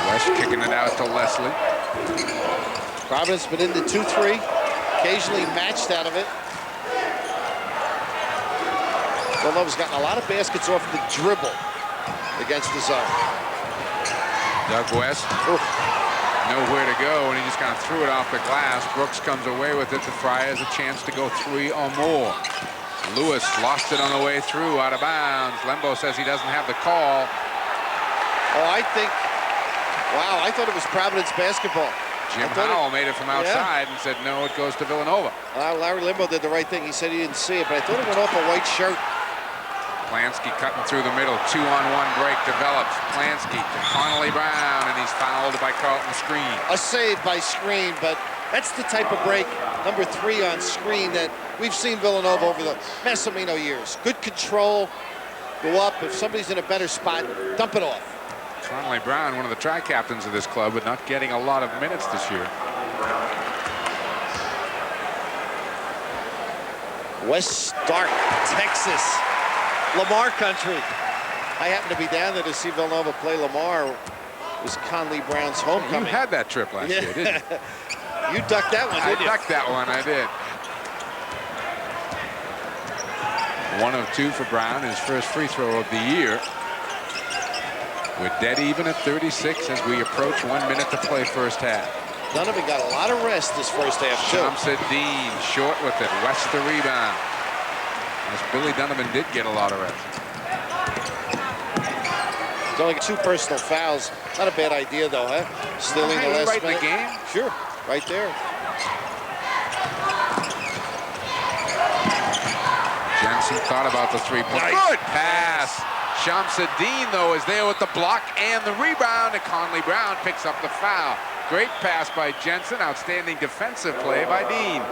West kicking it out to Leslie. Providence been in the 2-3, occasionally matched out of it. Villanova's gotten a lot of baskets off the dribble against the zone. Doug West, nowhere to go, and he just kind of threw it off the glass. Brooks comes away with it. The Friars a chance to go 3 or more. Lewis lost it on the way through, out of bounds. Lembo says he doesn't have the call. Oh, I think, wow, I thought it was Providence basketball. Jim Howell made it from outside and said, no, it goes to Villanova. Larry Limbo did the right thing. He said he didn't see it, but I thought it went off a white shirt. Plansky cutting through the middle. 2-on-1 break develops. Plansky to Connolly Brown, and he's fouled by Carlton Screen. A save by Screen, but that's the type of break, number 3 on Screen, that we've seen Villanova over the Massimino years. Good control, go up. If somebody's in a better spot, dump it off. Connolly Brown, one of the tri-captains of this club, but not getting a lot of minutes this year. West Stark, Texas, Lamar country. I happened to be down there to see Villanova play Lamar. It was Conley Brown's homecoming. You had that trip last year, didn't you? You ducked that one, didn't you? I ducked that one, I did. 1 of 2 for Brown, his first free throw of the year. We're dead even at 36 as we approach 1 minute to play first half. Donovan got a lot of rest this first half, too. Shamsuddin short with it. West the rebound. As Billy Donovan did get a lot of rest. It's only 2 personal fouls. Not a bad idea, though, huh? Stealing the last right minute. In the game? Sure, right there. Jensen thought about the 3-point. Nice. Good pass. Shamsuddin, though, is there with the block and the rebound, and Conley Brown picks up the foul. Great pass by Jensen. Outstanding defensive play by Dean.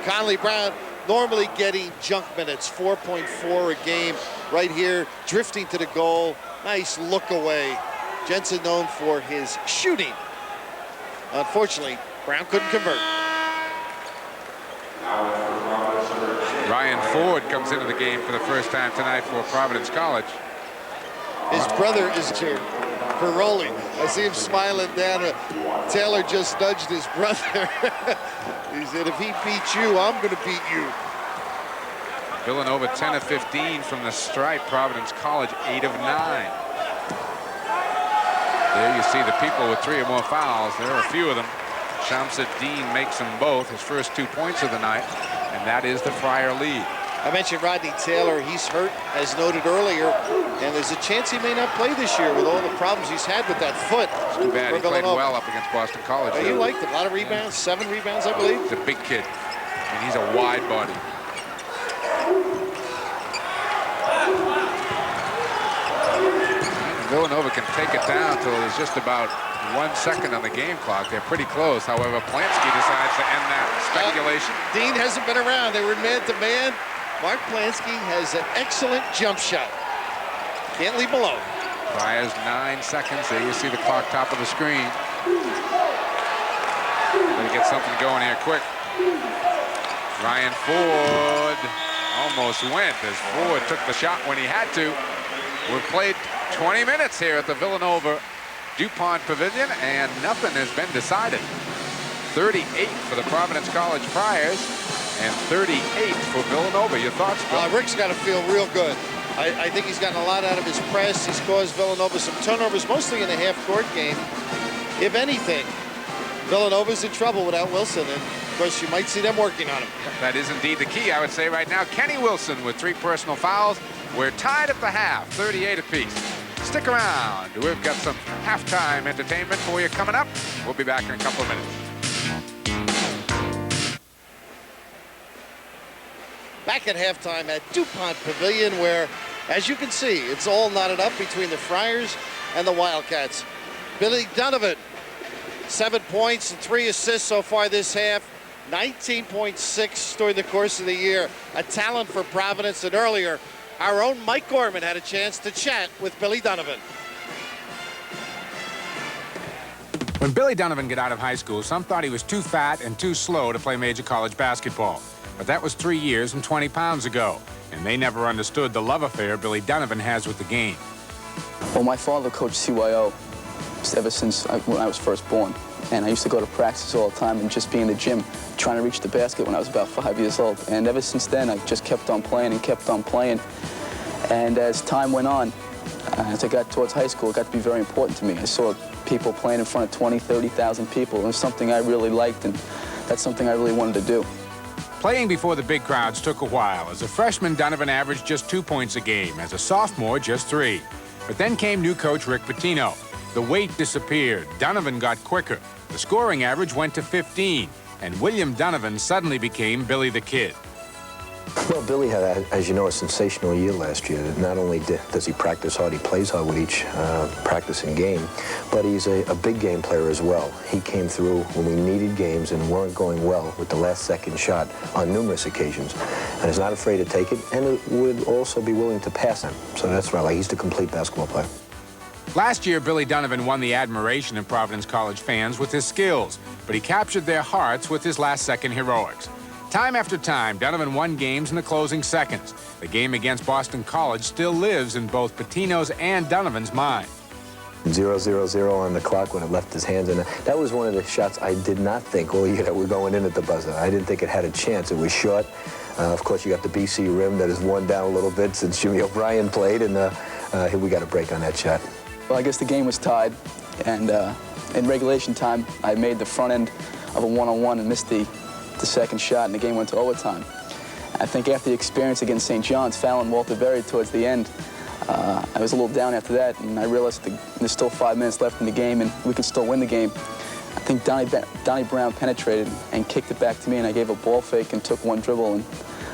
Conley Brown normally getting junk minutes, 4.4 a game. Right here, drifting to the goal. Nice look away. Jensen known for his shooting. Unfortunately, Brown couldn't convert. Ryan Ford comes into the game for the first time tonight for Providence College. His brother is here for rolling. I see him smiling down. Taylor just nudged his brother. He said, if he beats you, I'm going to beat you. Villanova 10 of 15 from the stripe. Providence College 8 of 9. There you see the people with 3 or more fouls. There are a few of them. Shamsuddin makes them both, his first 2 points of the night, and that is the Friar lead. I mentioned Rodney Taylor. He's hurt, as noted earlier, and there's a chance he may not play this year with all the problems he's had with that foot. It's too bad. He played well up against Boston College. You liked him. A lot of rebounds, 7 rebounds, I believe. He's a big kid, and he's a wide body. Villanova can take it down until there's just about 1 second on the game clock. They're pretty close. However, Plansky decides to end that speculation. Dean hasn't been around. They were man-to-man. Mark Plansky has an excellent jump shot. Can't leave him alone. Friars 9 seconds. There you see the clock top of the screen. Better get something going here quick. Ryan Ford almost went as Ford took the shot when he had to. We've played 20 minutes here at the Villanova DuPont Pavilion, and nothing has been decided. 38 for the Providence College Friars and 38 for Villanova. Your thoughts, Bill? Rick's got to feel real good. I think he's gotten a lot out of his press. He's caused Villanova some turnovers, mostly in the half-court game. If anything, Villanova's in trouble without Wilson, and of course you might see them working on him. That is indeed the key, I would say right now. Kenny Wilson with 3 personal fouls. We're tied at the half, 38 apiece. Stick around. We've got some halftime entertainment for you coming up. We'll be back in a couple of minutes. Back at halftime at DuPont Pavilion, where, as you can see, it's all knotted up between the Friars and the Wildcats. Billy Donovan, 7 points and 3 assists so far this half. 19.6 during the course of the year. A talent for Providence. And earlier, our own Mike Gorman had a chance to chat with Billy Donovan. When Billy Donovan got out of high school, some thought he was too fat and too slow to play major college basketball. But that was 3 years and 20 pounds ago, and they never understood the love affair Billy Donovan has with the game. Well, my father coached CYO ever since when I was first born. And I used to go to practice all the time and just be in the gym trying to reach the basket when I was about 5 years old. And ever since then, I just kept on playing and kept on playing. And as time went on, as I got towards high school, it got to be very important to me. I saw people playing in front of 20, 30,000 people. It was something I really liked, and that's something I really wanted to do. Playing before the big crowds took a while. As a freshman, Donovan averaged just 2 points a game. As a sophomore, just 3. But then came new coach Rick Pitino. The weight disappeared. Donovan got quicker. The scoring average went to 15. And William Donovan suddenly became Billy the Kid. Well, Billy had, as you know, a sensational year last year. Not only does he practice hard, he plays hard with each practice and game, but he's a big game player as well. He came through when we needed games and weren't going well with the last-second shot on numerous occasions, and is not afraid to take it, and would also be willing to pass him. So that's right, like he's the complete basketball player. Last year, Billy Donovan won the admiration of Providence College fans with his skills, but he captured their hearts with his last-second heroics. Time after time, Donovan won games in the closing seconds. The game against Boston College still lives in both Pitino's and Donovan's mind. 0-0-0 on the clock when it left his hands, and that was one of the shots I did not think all year that were going in at the buzzer. I didn't think it had a chance. It was short. Of course, you got the BC rim that has worn down a little bit since Jimmy O'Brien played, and here we got a break on that shot. Well, I guess the game was tied, and in regulation time, I made the front end of a one-on-one and missed the second shot, and the game went to overtime. I think after the experience against St. John's, fouling Walter Berry towards the end, I was a little down after that, and I realized there's still 5 minutes left in the game, and we can still win the game. I think Donnie Brown penetrated and kicked it back to me, and I gave a ball fake and took one dribble, and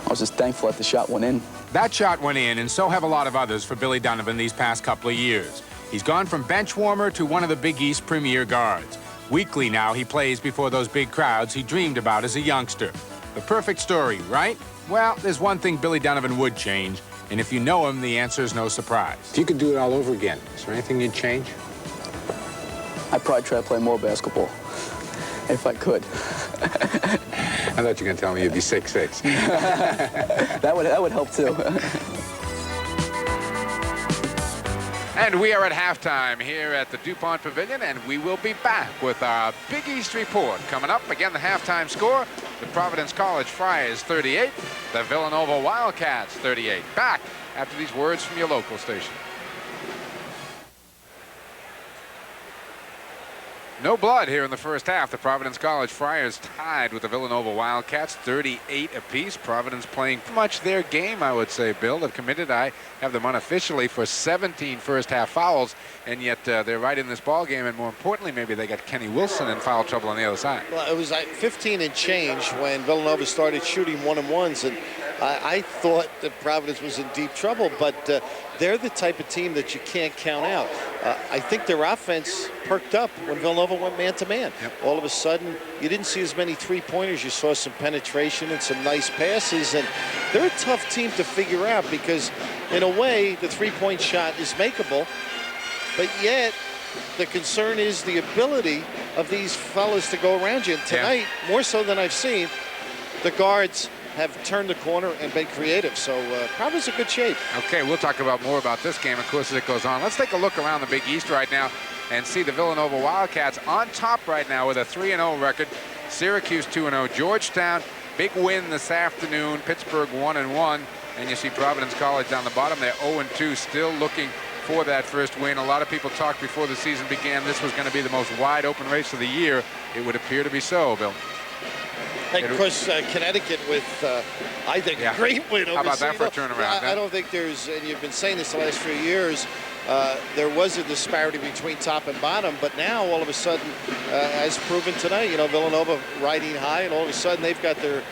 I was just thankful that the shot went in. That shot went in, and so have a lot of others for Billy Donovan these past couple of years. He's gone from bench warmer to one of the Big East premier guards. Weekly now, he plays before those big crowds he dreamed about as a youngster. The perfect story, right? Well, there's one thing Billy Donovan would change, and if you know him, the answer is no surprise. If you could do it all over again, is there anything you'd change? I'd probably try to play more basketball, if I could. I thought you were going to tell me you'd be 6'6". That would help, too. And we are at halftime here at the DuPont Pavilion, and we will be back with our Big East report. Coming up, again, the halftime score, the Providence College Friars 38, the Villanova Wildcats 38. Back after these words from your local station. No blood here in the first half. The Providence College Friars tied with the Villanova Wildcats, 38 apiece. Providence playing much their game, I would say, Bill. They've committed, I have them unofficially, for 17 first-half fouls, and yet they're right in this ball game. And more importantly, maybe they got Kenny Wilson in foul trouble on the other side. Well, it was like 15 and change when Villanova started shooting one-on-ones, and I thought that Providence was in deep trouble, but they're the type of team that you can't count out. I think their offense perked up when Villanova went man-to-man. Yep. All of a sudden, you didn't see as many three-pointers. You saw some penetration and some nice passes, and they're a tough team to figure out because, in a way, the three-point shot is makeable, but yet the concern is the ability of these fellas to go around you. And tonight, more so than I've seen, the guards have turned the corner and been creative. So Providence in good shape. Okay, we'll talk about more about this game, of course, as it goes on. Let's take a look around the Big East right now and see the Villanova Wildcats on top right now with a 3-0 record. Syracuse 2-0. Georgetown, big win this afternoon. Pittsburgh 1-1. And you see Providence College down the bottom. They're 0-2, still looking for that first win. A lot of people talked before the season began this was going to be the most wide open race of the year. It would appear to be so, Bill. And of course, Connecticut with, I think, a great win over How about that for a Seattle. turnaround? I don't think there's, and you've been saying this the last few years, there was a disparity between top and bottom, but now all of a sudden, as proven tonight, you know, Villanova riding high, and all of a sudden they've got their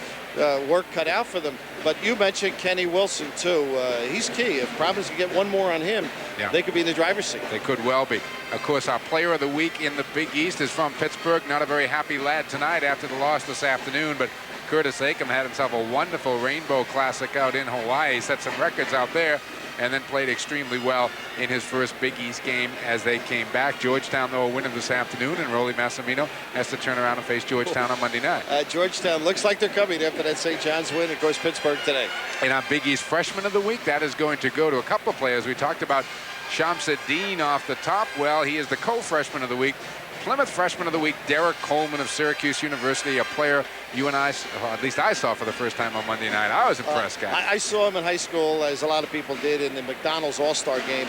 work cut out for them. But you mentioned Kenny Wilson, too. He's key. If Providence can get one more on him, they could be in the driver's seat. They could well be. Of course, our player of the week in the Big East is from Pittsburgh. Not a very happy lad tonight after the loss this afternoon, but Curtis Acom had himself a wonderful Rainbow Classic out in Hawaii. He set some records out there and then played extremely well in his first Big East game as they came back. Georgetown, though, a winner this afternoon, and Rolly Massimino has to turn around and face Georgetown on Monday night. Georgetown looks like they're coming after that St. John's win. Of course, Pittsburgh today. And our Big East Freshman of the Week, that is going to go to a couple of players. We talked about Shamsuddin off the top. Well, he is the co-freshman of the week. Plymouth Freshman of the Week, Derek Coleman of Syracuse University, a player you and I, or at least I saw for the first time on Monday night. I was impressed, guys. I saw him in high school, as a lot of people did, in the McDonald's All-Star game.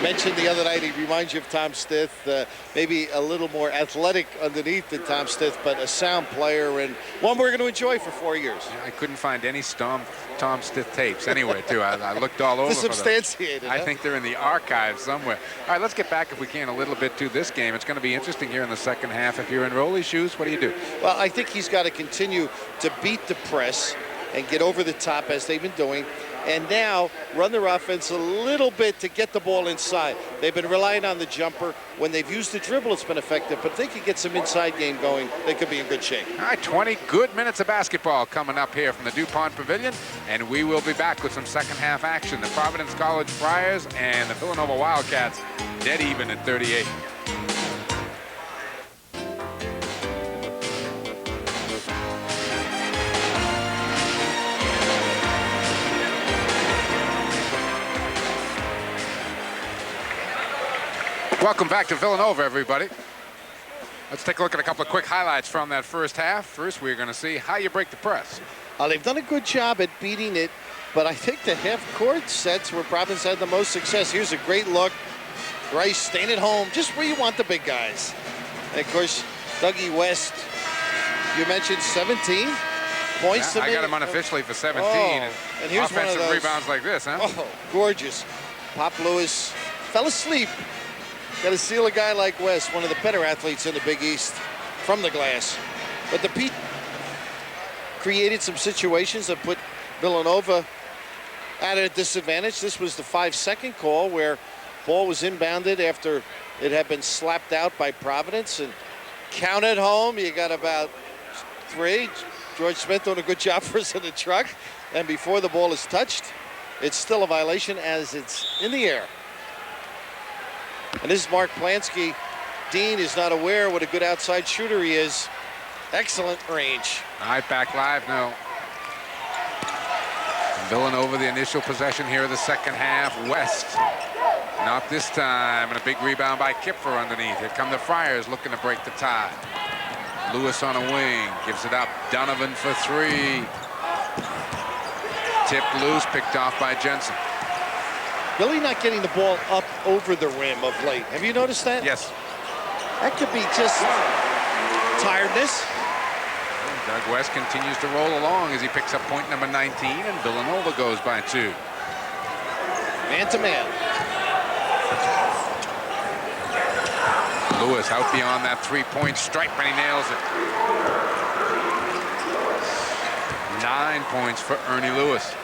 Mentioned the other night, he reminds you of Tom Stith, maybe a little more athletic underneath than Tom Stith, but a sound player and one we're going to enjoy for 4 years. I couldn't find any Tom Stith tapes anywhere, too. I looked all over to substantiate it. I think they're in the archives somewhere. All right, let's get back, if we can, a little bit to this game. It's going to be interesting here in the second half. If you're in Rolly's shoes, what do you do? Well, I think he's got to continue to beat the press and get over the top as they've been doing, and now run their offense a little bit to get the ball inside. They've been relying on the jumper. When they've used the dribble, it's been effective, but if they could get some inside game going, they could be in good shape. All right, 20 good minutes of basketball coming up here from the DuPont Pavilion, and we will be back with some second half action. The Providence College Friars and the Villanova Wildcats dead even at 38. Welcome back to Villanova, everybody. Let's take a look at a couple of quick highlights from that first half. First, we're going to see how you break the press. They've done a good job at beating it, but I think the half-court sets where Providence had the most success. Here's a great look. Rice staying at home, just where you want the big guys. And, of course, Dougie West, you mentioned 17 points. Yeah, I got him unofficially for 17. And here's offensive one of those rebounds like this, huh? Oh, gorgeous. Pop Lewis fell asleep. Got to seal a guy like West, one of the better athletes in the Big East, from the glass. But the Pete created some situations that put Villanova at a disadvantage. This was the 5-second call where ball was inbounded after it had been slapped out by Providence. And count at home, you got about 3. George Smith doing a good job for us in the truck. And before the ball is touched, it's still a violation as it's in the air. And this is Mark Plansky. Dean is not aware what a good outside shooter he is. Excellent range. All right, back live now. Villanova, the initial possession here of the second half. West, not this time. And a big rebound by Kipfer underneath. Here come the Friars looking to break the tie. Lewis on a wing, gives it up. Donovan for 3. Tipped loose, picked off by Jensen. Billy not getting the ball up over the rim of late. Have you noticed that? Yes. That could be just tiredness. Doug West continues to roll along as he picks up point number 19, and Villanova goes by 2. Man to man. Lewis out beyond that 3-point stripe, and he nails it. 9 points for Ernie Lewis.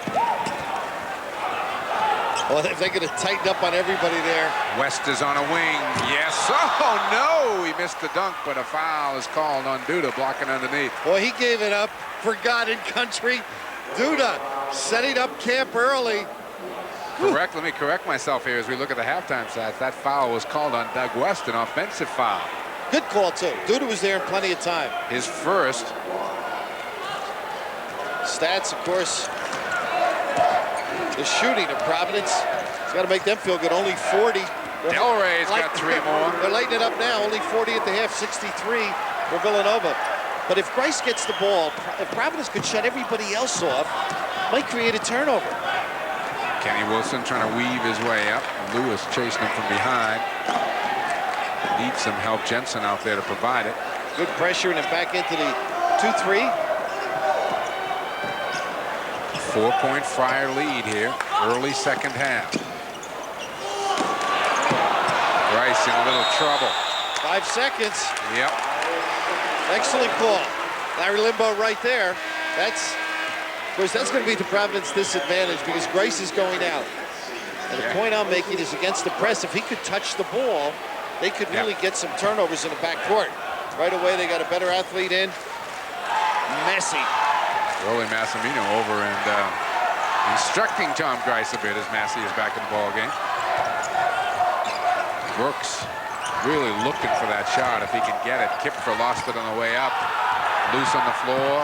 Well, if they're going to tighten up on everybody there. West is on a wing. Yes. Oh, no. He missed the dunk, but a foul is called on Duda, blocking underneath. Boy, he gave it up for God and country. Duda setting up camp early. Correct. Let me correct myself here as we look at the halftime stats. That foul was called on Doug West, an offensive foul. Good call, too. Duda was there in plenty of time. His first. stats, of course. The shooting of Providence. It's got to make them feel good. Only 40. Delray's got 3 more. They're lighting it up now. Only 40 at the half, 63 for Villanova. But if Grice gets the ball, if Providence could shut everybody else off, might create a turnover. Kenny Wilson trying to weave his way up. Lewis chasing him from behind. Needs some help. Jensen out there to provide it. Good pressure and then back into the 2-3. 4-point Friar lead here. Early second half. Grice in a little trouble. 5 seconds. Yep. Excellent call. Larry Limbaugh right there. Of course, that's going to be to Providence disadvantage because Grice is going out. And the point I'm making is against the press. If he could touch the ball, they could really get some turnovers in the backcourt. Right away, they got a better athlete in. Messi. Rolly Massimino over and instructing Tom Grice a bit as Massey is back in the ball game. Brooks really looking for that shot if he can get it. Kipfer lost it on the way up. Loose on the floor.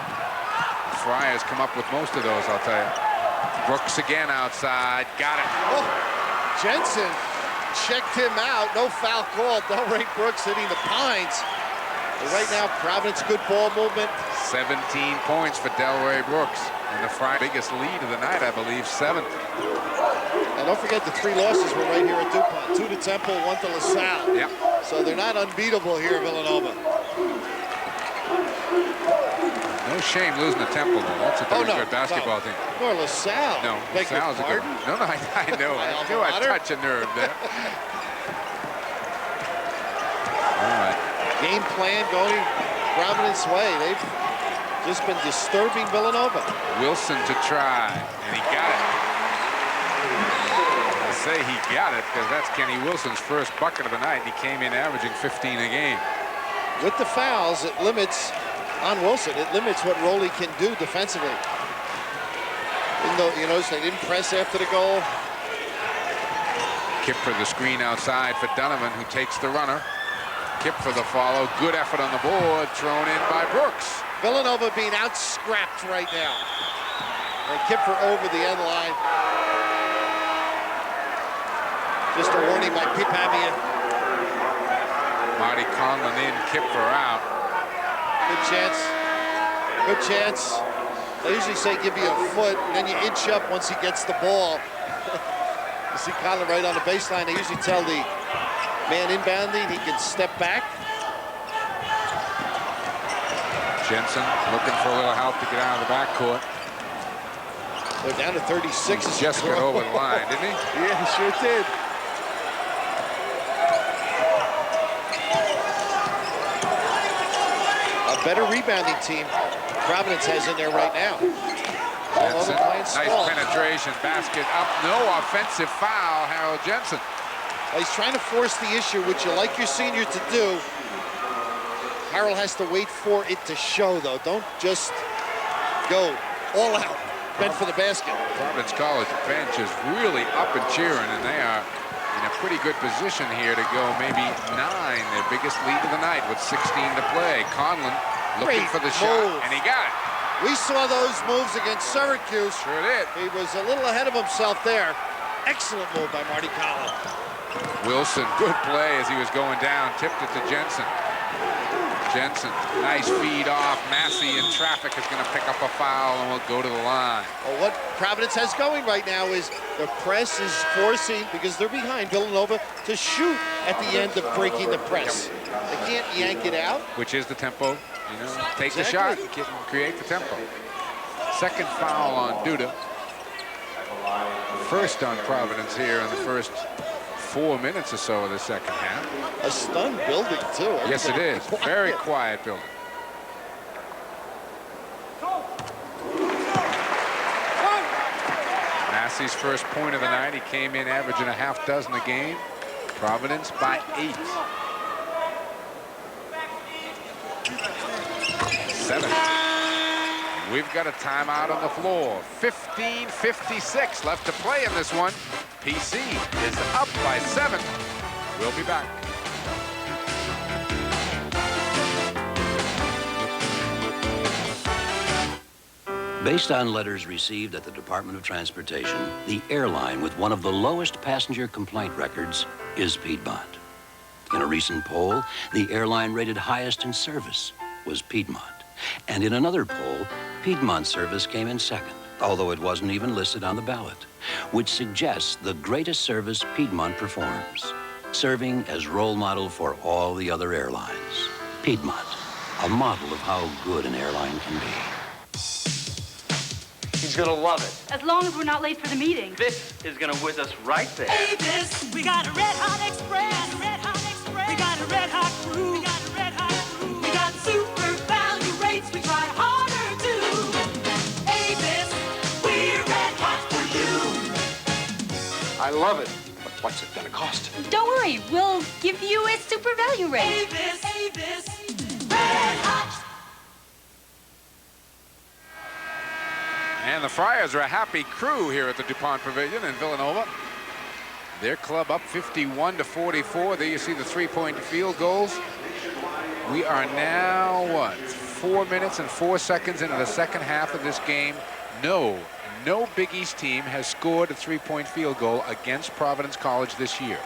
Friars come up with most of those, I'll tell you. Brooks again outside. Got it. Oh, Jensen checked him out. No foul call. Delray Brooks hitting the pines. But right now, Providence, good ball movement. 17 points for Delray Brooks. And the Friars' biggest lead of the night, I believe, 7. And don't forget the 3 losses were right here at DuPont. 2 to Temple, 1 to LaSalle. Yep. So they're not unbeatable here, Villanova. No shame losing to Temple, though. That's a very good basketball team. Or LaSalle. No, Beg your LaSalle's a good pardon? one. No, I know. I knew I'd touch a nerve there. All right. Game plan going Providence way. They've just been disturbing Villanova. Wilson to try, and he got it. I say he got it because that's Kenny Wilson's first bucket of the night. He came in averaging 15 a game. With the fouls, it limits on Wilson. It limits what Rolly can do defensively. Even though, you notice they didn't press after the goal. Kip for the screen outside for Donovan, who takes the runner. Kip for the follow. Good effort on the board. Thrown in by Brooks. Villanova being out-scrapped right now. And Kipfer over the end line. Just a warning by Pip Avia. Marty Conlon in, Kipfer out. Good chance. Good chance. They usually say give you a foot, and then you inch up once he gets the ball. You see Conlon right on the baseline. They usually tell the man inbounding he can step back. Jensen looking for a little help to get out of the backcourt. They're down to 36. He just got over the line, didn't he? Yeah, he sure did. A better rebounding team Providence has in there right now. Jensen, nice penetration, basket up, no offensive foul, Harold Jensen. He's trying to force the issue, which you like your senior to do. Harold has to wait for it to show, though. Don't just go all out, bend for the basket. Providence College bench is really up and cheering, and they are in a pretty good position here to go maybe 9, their biggest lead of the night with 16 to play. Conlon looking for the shot, and he got it. We saw those moves against Syracuse. Sure did. He was a little ahead of himself there. Excellent move by Marty Conlon. Wilson, good play as he was going down, tipped it to Jensen. Jensen, nice feed off. Massey in traffic is going to pick up a foul and will go to the line. Well, what Providence has going right now is the press is forcing, because they're behind Villanova, to shoot at the end of breaking the press. They can't yank it out. Which is the tempo, you know, take the shot and create the tempo. Second foul on Duda. First on Providence here in the first 4 minutes or so of the second half. A stunned building, too. Yes, it is. Very quiet building. Massey's first point of the night. He came in averaging a half dozen a game. Providence by 8. 7. We've got a timeout on the floor. 15:56 left to play in this one. PC is up by 7. We'll be back. Based on letters received at the Department of Transportation, the airline with one of the lowest passenger complaint records is Piedmont. In a recent poll, the airline rated highest in service was Piedmont. And in another poll, Piedmont service came in second, although it wasn't even listed on the ballot, which suggests the greatest service Piedmont performs, serving as role model for all the other airlines. Piedmont, a model of how good an airline can be. He's gonna love it. As long as we're not late for the meeting. This is gonna whiz us right there. Avis, we got a red hot express. We got a red hot crew. We got a red hot crew. We got super value rates. We try harder too. Avis, we're red hot for you. I love it. But what's it gonna cost? Don't worry, we'll give you a super value rate. Avis, red hot. And the Friars are a happy crew here at the DuPont Pavilion in Villanova. Their club up 51-44. There you see the three-point field goals. We are now, what, 4 minutes and 4 seconds into the second half of this game. No Big East team has scored a three-point field goal against Providence College this year.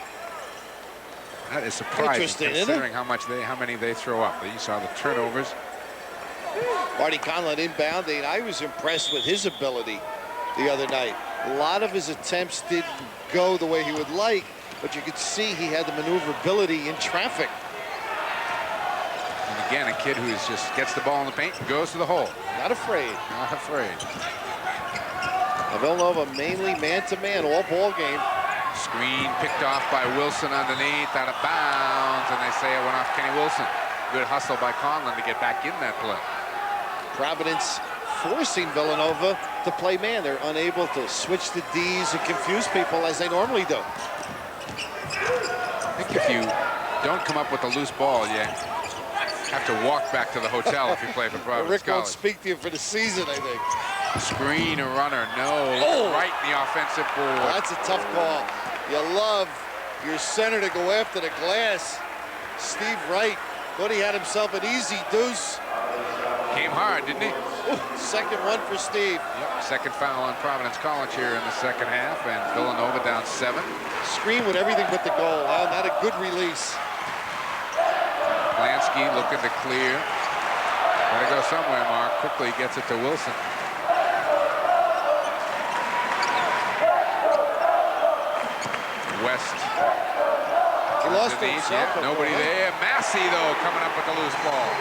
That is surprising considering how many they throw up. You saw the turnovers. Marty Conlon inbounding. I was impressed with his ability the other night. A lot of his attempts didn't go the way he would like, but you could see he had the maneuverability in traffic. And again, a kid who just gets the ball in the paint and goes to the hole. Not afraid. Not afraid. Now Villanova mainly man-to-man all ball game. Screen picked off by Wilson underneath, out of bounds, and they say it went off Kenny Wilson. Good hustle by Conlon to get back in that play. Providence forcing Villanova to play man. They're unable to switch the D's and confuse people as they normally do. I think if you don't come up with a loose ball, you have to walk back to the hotel if you play for Providence Rick won't College. speak to you for the season, I think. Screen a runner, no. Right in the offensive board. Well, that's a tough call. You love your center to go after the glass. Steve Wright thought he had himself an easy deuce. Came hard, didn't he? Second one for Steve. Yep, second foul on Providence College here in the second half, and Villanova down 7. Screen with everything but the goal. Well, not a good release. Lansky looking to clear. Gotta go somewhere, Mark. Quickly gets it to Wilson. West. He lost underneath. himself. Yeah, nobody there. Massey, though, coming up with the loose ball.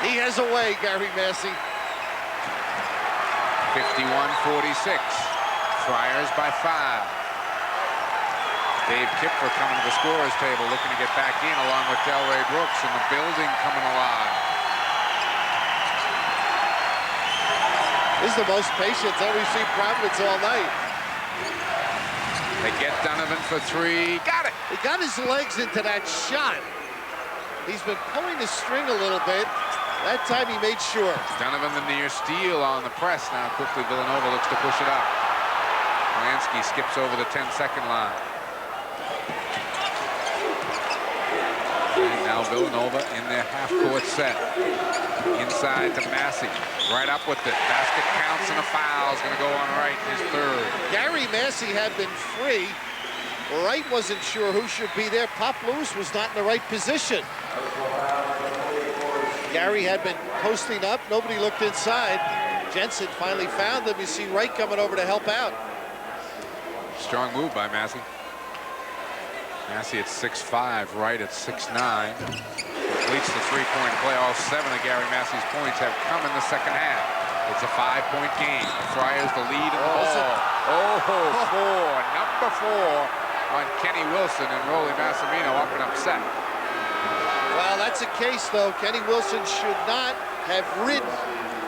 He has a way, Gary Massey. 51-46. Friars by 5. Dave Kipfer coming to the scorer's table, looking to get back in along with Delray Brooks, and the building coming alive. This is the most patient that we've seen Providence all night. They get Donovan for 3. Got it! He got his legs into that shot. He's been pulling the string a little bit. That time he made sure. Donovan the near steal on the press. Now quickly Villanova looks to push it up. Lansky skips over the 10-second line. And now Villanova in their half-court set. Inside to Massey. Right up with it. Basket counts and a foul is going to go on Wright, his 3rd. Gary Massey had been free. Wright wasn't sure who should be there. Pop Lewis was not in the right position. Gary had been posting up. Nobody looked inside. Jensen finally found him. You see Wright coming over to help out. Strong move by Massey. Massey at 6'5", Wright at 6'9". Completes the three-point play. All 7 of Gary Massey's points have come in the second half. It's a 5-point game. The Friars the lead in the ball. Number 4 on Kenny Wilson, and Rolly Massimino up and upset. Well, that's a case, though. Kenny Wilson should not have ridden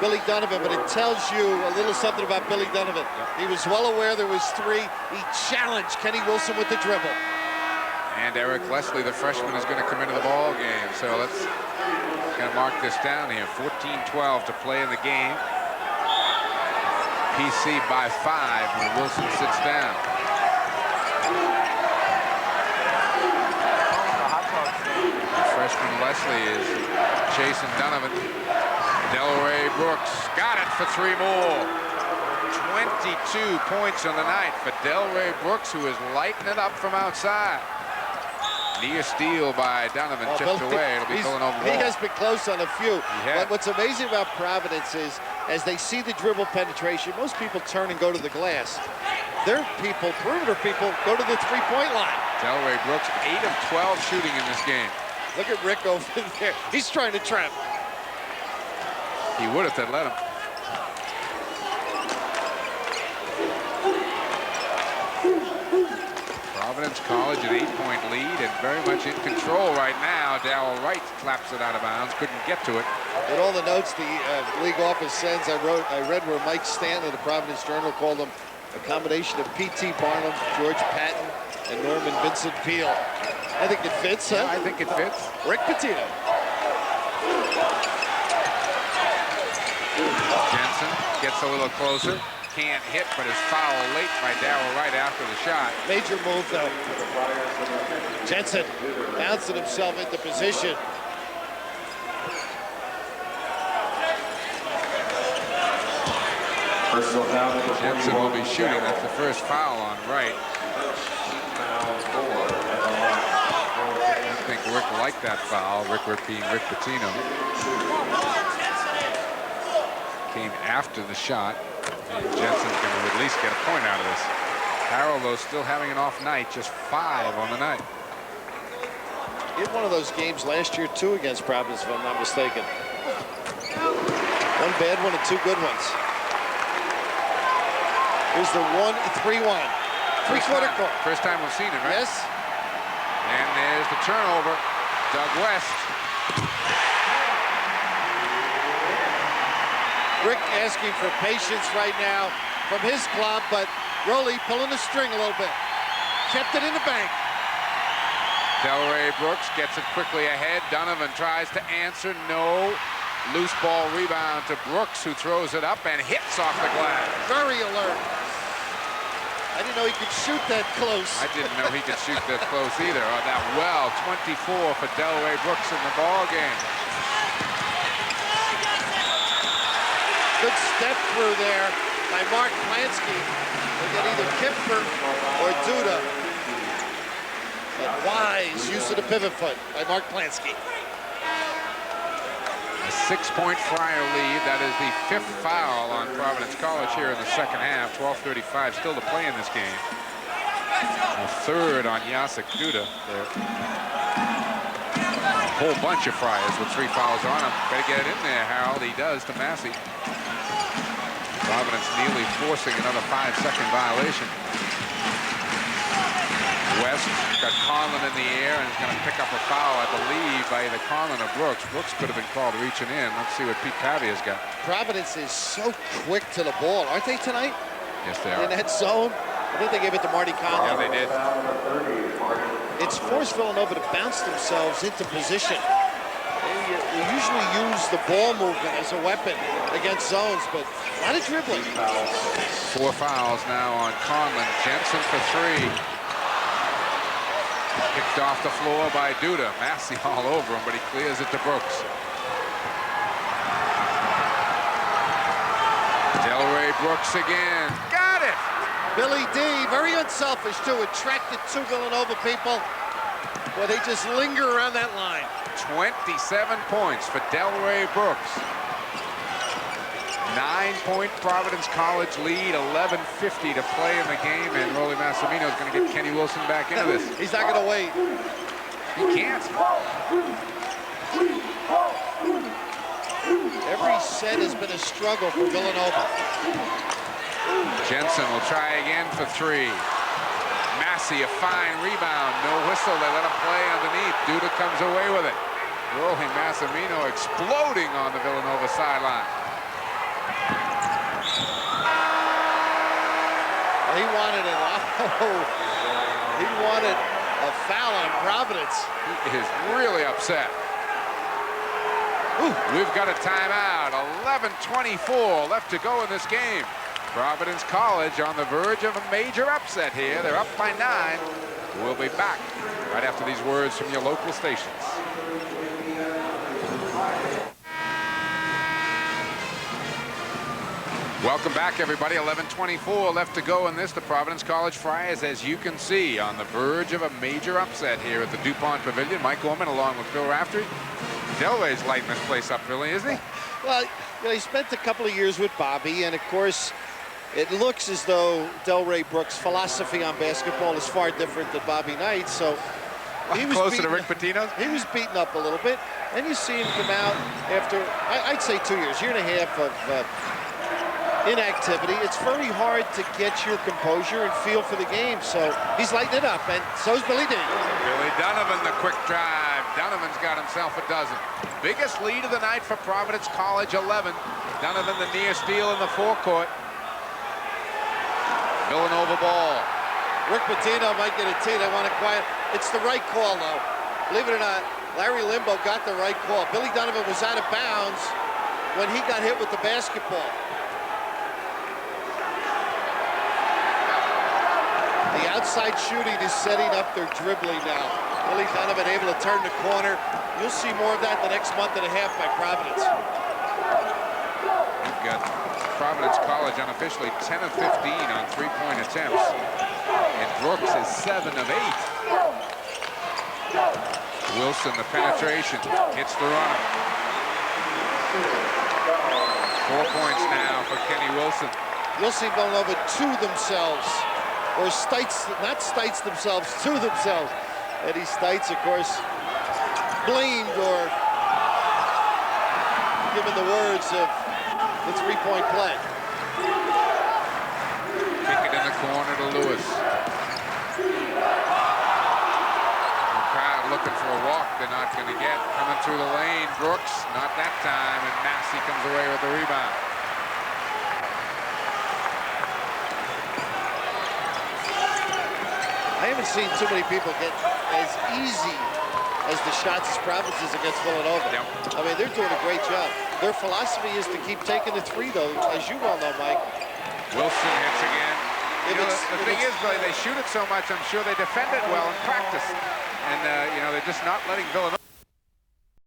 Billy Donovan, but it tells you a little something about Billy Donovan. He was well aware there was 3. He challenged Kenny Wilson with the dribble. And Eric Leslie, the freshman, is going to come into the ball game. So let's kind of mark this down here. 14-12 to play in the game. PC by 5 when Wilson sits down. The freshman Leslie is chasing Donovan. Delray Brooks got it for 3 more. 22 points on the night for Delray Brooks, who is lighting it up from outside. Near steal by Donovan, chipped away. It'll be Villanova ball. He has been close on a few. But what's amazing about Providence is, as they see the dribble penetration, most people turn and go to the glass. Their people, perimeter people, go to the three-point line. Delray Brooks, 8 of 12 shooting in this game. Look at Rick over there. He's trying to trap. He would if they'd let him. Providence College an 8-point lead and very much in control right now. Darrell Wright claps it out of bounds, couldn't get to it. In all the notes the league office sends, I read where Mike Stanton of the Providence Journal called him a combination of P.T. Barnum, George Patton, and Norman Vincent Peale. I think it fits, huh? Yeah, I think it fits. Rick Pitino. Jensen gets a little closer. Can't hit, but is fouled late by Darrell Wright after the shot. Major move, though. Jensen bouncing himself into position. Jensen will be shooting. That's the first foul on Wright. I think Rick liked that foul. Rick being Rick Pitino. Came after the shot. And Jensen's going to at least get a point out of this. Harrell, though, still having an off night, just 5 on the night. He had one of those games last year, too, against Providence, if I'm not mistaken. One bad one and 2 good ones. Here's the 3-1. Three-quarter call. First time we've seen it, right? Yes. And there's the turnover. Doug West. Rick asking for patience right now from his club, but Reilly pulling the string a little bit. Kept it in the bank. Delray Brooks gets it quickly ahead. Donovan tries to answer. No. Loose ball rebound to Brooks, who throws it up and hits off the glass. Very alert. I didn't know he could shoot that close. I didn't know he could shoot that close either. Oh, that well, 24 for Delray Brooks in the ball game. Good step through there by Mark Plansky. They get either Kipfer or Duda. But wise use of the pivot foot by Mark Plansky. A 6-point Friar lead. That is the 5th foul on Providence College here in the second half. 12:35 still to play in this game. A 3rd on Jacek Duda. There. A whole bunch of Friars with 3 fouls on him. Better get it in there, Harold. He does to Massey. Providence nearly forcing another 5-second violation. West got Conlon in the air and is going to pick up a foul, I believe, by either Conlon or Brooks. Brooks could have been called reaching in. Let's see what Pete Pavia's got. Providence is so quick to the ball, aren't they tonight? Yes, they are. In that zone. I think they gave it to Marty Conlon. Yeah, they did. It's forced Villanova to bounce themselves into position. They usually use the ball movement as a weapon against zones, but a lot of dribbling. 4 fouls now on Conlon. Jensen for 3. Kicked off the floor by Duda. Massey all over him, but he clears it to Brooks. Delray Brooks again. Got it! Billy D, very unselfish, too. Attracted 2 Villanova people, but they just linger around that line. 27 points for Delray Brooks. 9-point Providence College lead, 11:50 to play in the game, and Rolly Massimino is going to get Kenny Wilson back into this. He's not going to wait. He can't. Every set has been a struggle for Villanova. Jensen will try again for 3. Massey, a fine rebound. No whistle. They let him play underneath. Duda comes away with it. Rolly Massimino exploding on the Villanova sideline. He wanted it. Oh, he wanted a foul on Providence. He is really upset. Ooh, we've got a timeout. 11:24 left to go in this game. Providence College on the verge of a major upset here. They're up by 9. We'll be back right after these words from your local stations. Welcome back, everybody. 11:24 left to go in this. The Providence College Friars, as you can see, on the verge of a major upset here at the DuPont Pavilion. Mike Gorman along with Phil Raftery. Delray's lighting this place up, Philly, isn't he? Well, you know, he spent a couple of years with Bobby, and of course, it looks as though Delray Brooks' philosophy on basketball is far different than Bobby Knight's. So he was closer to Rick Pitino's? He was beaten up a little bit. Then you see him come out after, I'd say 2 years, year and a half of inactivity. It's very hard to get your composure and feel for the game. So he's lighting it up, and so's Billy D. Billy Donovan, the quick drive. Donovan's got himself a dozen. Biggest lead of the night for Providence College, 11. Donovan, the near steal in the forecourt. Villanova ball. Rick Pitino might get a tee. They want to quiet. It's the right call, though. Believe it or not, Larry Limbo got the right call. Billy Donovan was out of bounds when he got hit with the basketball. The outside shooting is setting up their dribbling now. Billy Donovan able to turn the corner. You'll see more of that the next month and a half by Providence. We've got Providence College unofficially 10 of 15 on three-point attempts. And Brooks is 7 of 8. Wilson, the penetration, hits the runner. 4 points now for Kenny Wilson. You'll see Villanova to themselves, or Stites, not Stites themselves, to themselves. Eddie Stites, of course, blamed or given the words of the three-point play. Kick it in the corner to Lewis. The crowd looking for a walk they're not going to get. Coming through the lane, Brooks, not that time, and Massey comes away with the rebound. I haven't seen too many people get as easy as the shots as Providence is against Villanova. Yep. I mean, they're doing a great job. Their philosophy is to keep taking the three, though, as you well know, Mike. Wilson hits again. The thing is, Billy, they shoot it so much, I'm sure they defend it well in practice. And, you know, they're just not letting Villanova